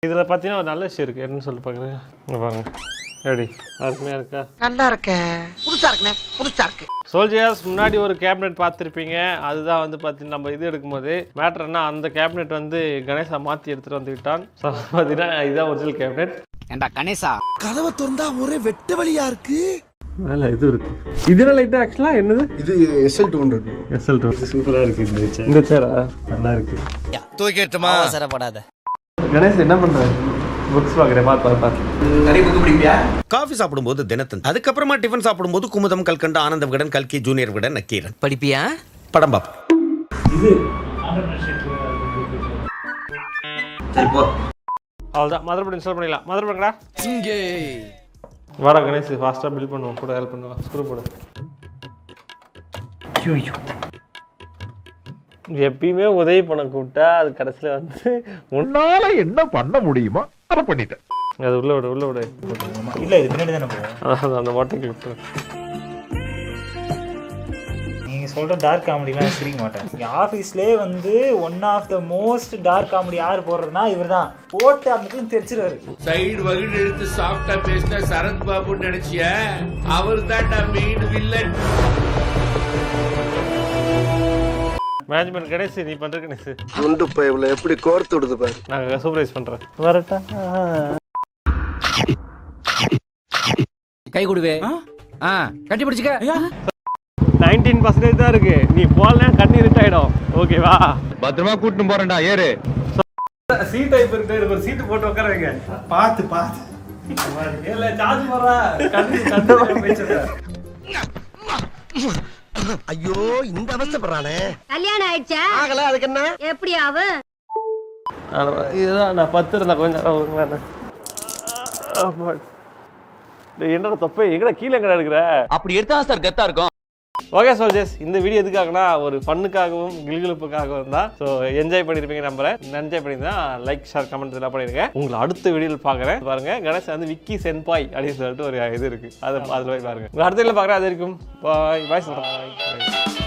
இதில் பார்த்தீங்கன்னா ஒரு நல்ல விஷயம் இருக்கு. என்னன்னு சொல்லி பார்க்குறேன். பாருங்க எப்படி அருமையாக இருக்கா? நல்லா இருக்கேன். புதுசா இருக்குண்ணே, புதுசா இருக்கு. சோல்ஜர்ஸ் முன்னாடி ஒரு கேபினெட் பார்த்துருப்பீங்க. அதுதான் வந்து பார்த்தீங்கன்னா நம்ம இது எடுக்கும்போது மேட்டர்னா அந்த கேபினெட் வந்து கணேசா மாற்றி எடுத்துகிட்டு வந்துக்கிட்டான். ஸோ பார்த்தீங்கன்னா இதுதான் ஒரிஜினல் கேபினெட். ஏண்டா கணேசா, கதவை திறந்தா ஒரே வெட்ட வழியா இருக்கு. மேல இது இருக்கு. இதெல்லாம் லைட் ஆக்சுவலா என்னது? இது SL200. SL200 சூப்பரா இருக்கு இந்த சேரா. நல்லா இருக்கு. தூக்கிட்டுமா அவசரப்படாத. கணேஷ் என்ன பண்றாரு? புக்ஸ் பார்க்குறேன். பார்த்து நிறைய புக்கு படிப்பியா? காஃபி சாப்பிடும்போது தினத்தந்தி, அதுக்கப்புறமா டிஃபன் சாப்பிடும்போது குமுதம், கல்கண்டு, ஆனந்த விகடன், கல்கி, ஜூனியர் விகடன், நக்கீரன். படிப்பியா? படம் பாப். இது அவ்வளோதான். மதர்போர்டு இன்ஸ்டால் பண்ணிடலாம். மதர்போர்டுடா இங்கே வர. கணேஷ் ஃபாஸ்ட்டாக பில் பண்ணுவோம். கூட ஹெல்ப் பண்ணுவோம். ஸ்க்ரூ போடு. எப்பயுமே உதவி பண்ண கூப்பிட்டா அது கடைசியில் வந்து உன்னால என்ன பண்ண முடியுமோ அதை பண்ணிட்டேன். அது உள்ள விடு, உள்ள விடு. இல்லை இது பின்னாடி தானே போகும். அந்த வாட்டர் கிளிப். நீங்கள் சொல்கிற டார்க் காமெடிலாம் சிரிக்க மாட்டேன். எங்கள் ஆஃபீஸ்லேயே வந்து one of the most dark comedy யார் போடுறதுனா இவர் தான். போட்டு அந்த தெரிச்சிருவாரு. சைடு வகுடு எடுத்து சாஃப்டா பேசின சரத் பாபு நினைச்சிய அவர் தான் மெயின் வில்லன். மேனேஜ்மெண்ட் கணேஷ் நீ பண்ற கணேஷ். குண்டு பைப்ல எப்படி கோர்த்து விடுது பாரு. நாங்க சூப்பர்வைஸ் பண்றோம். வரட்டா கை கொடுவே. கட்டி பிடிச்சுக்க. 19% தான் இருக்கு. நீ போலனா கண்ணு இருட்டாயிடும். ஓகேவா? பத்திரமா கூட்டிட்டு போறேன்டா. ஏறு. சீட் டைப் இருக்கு. ஒரு சீட் போட்டு உட்கார வைங்க. பாத்து பாத்து. இல்ல சார்ஜ் போறா. கண்ணு பேசுற. ஐயோ இந்த அவஸ்தைப்படுறானே. கல்யாணம் ஆயிடுச்சா? ஆகல. அதுக்கு என்ன? எப்படி ஆவு? இதுதான் நான் 10 இருந்தா கொஞ்சம் நேரம் வருங்களா? என்னோட தொப்பை எங்கடா கீழே எங்கடா எடுக்கிற? அப்படி எடுத்தா சார் கெத்தா இருக்கும். ஓகே சோல்ஜர்ஸ், இந்த வீடியோ எதுக்காகனா ஒரு ஃபன்னுக்காகவும் கிளுகிளுப்புக்காகவும் தான். ஸோ என்ஜாய் பண்ணியிருப்பீங்க நம்புறேன். என்ஜாய் பண்ணியிருந்தா லைக், ஷேர், கமெண்ட் இதெல்லாம் பண்ணிடுங்க. உங்களை அடுத்த வீடியோவில் பார்க்குறேன். பாருங்க கணேஷ் வந்து விக்கி சென்பாய் அப்படின்னு சொல்லிட்டு ஒரு இது இருக்கு. அதில் போய் பாருங்க. உங்களை அடுத்த வீடியோவில் பார்க்குறேன். அது வரைக்கும் பாய் பாய் சொல்கிறேன்.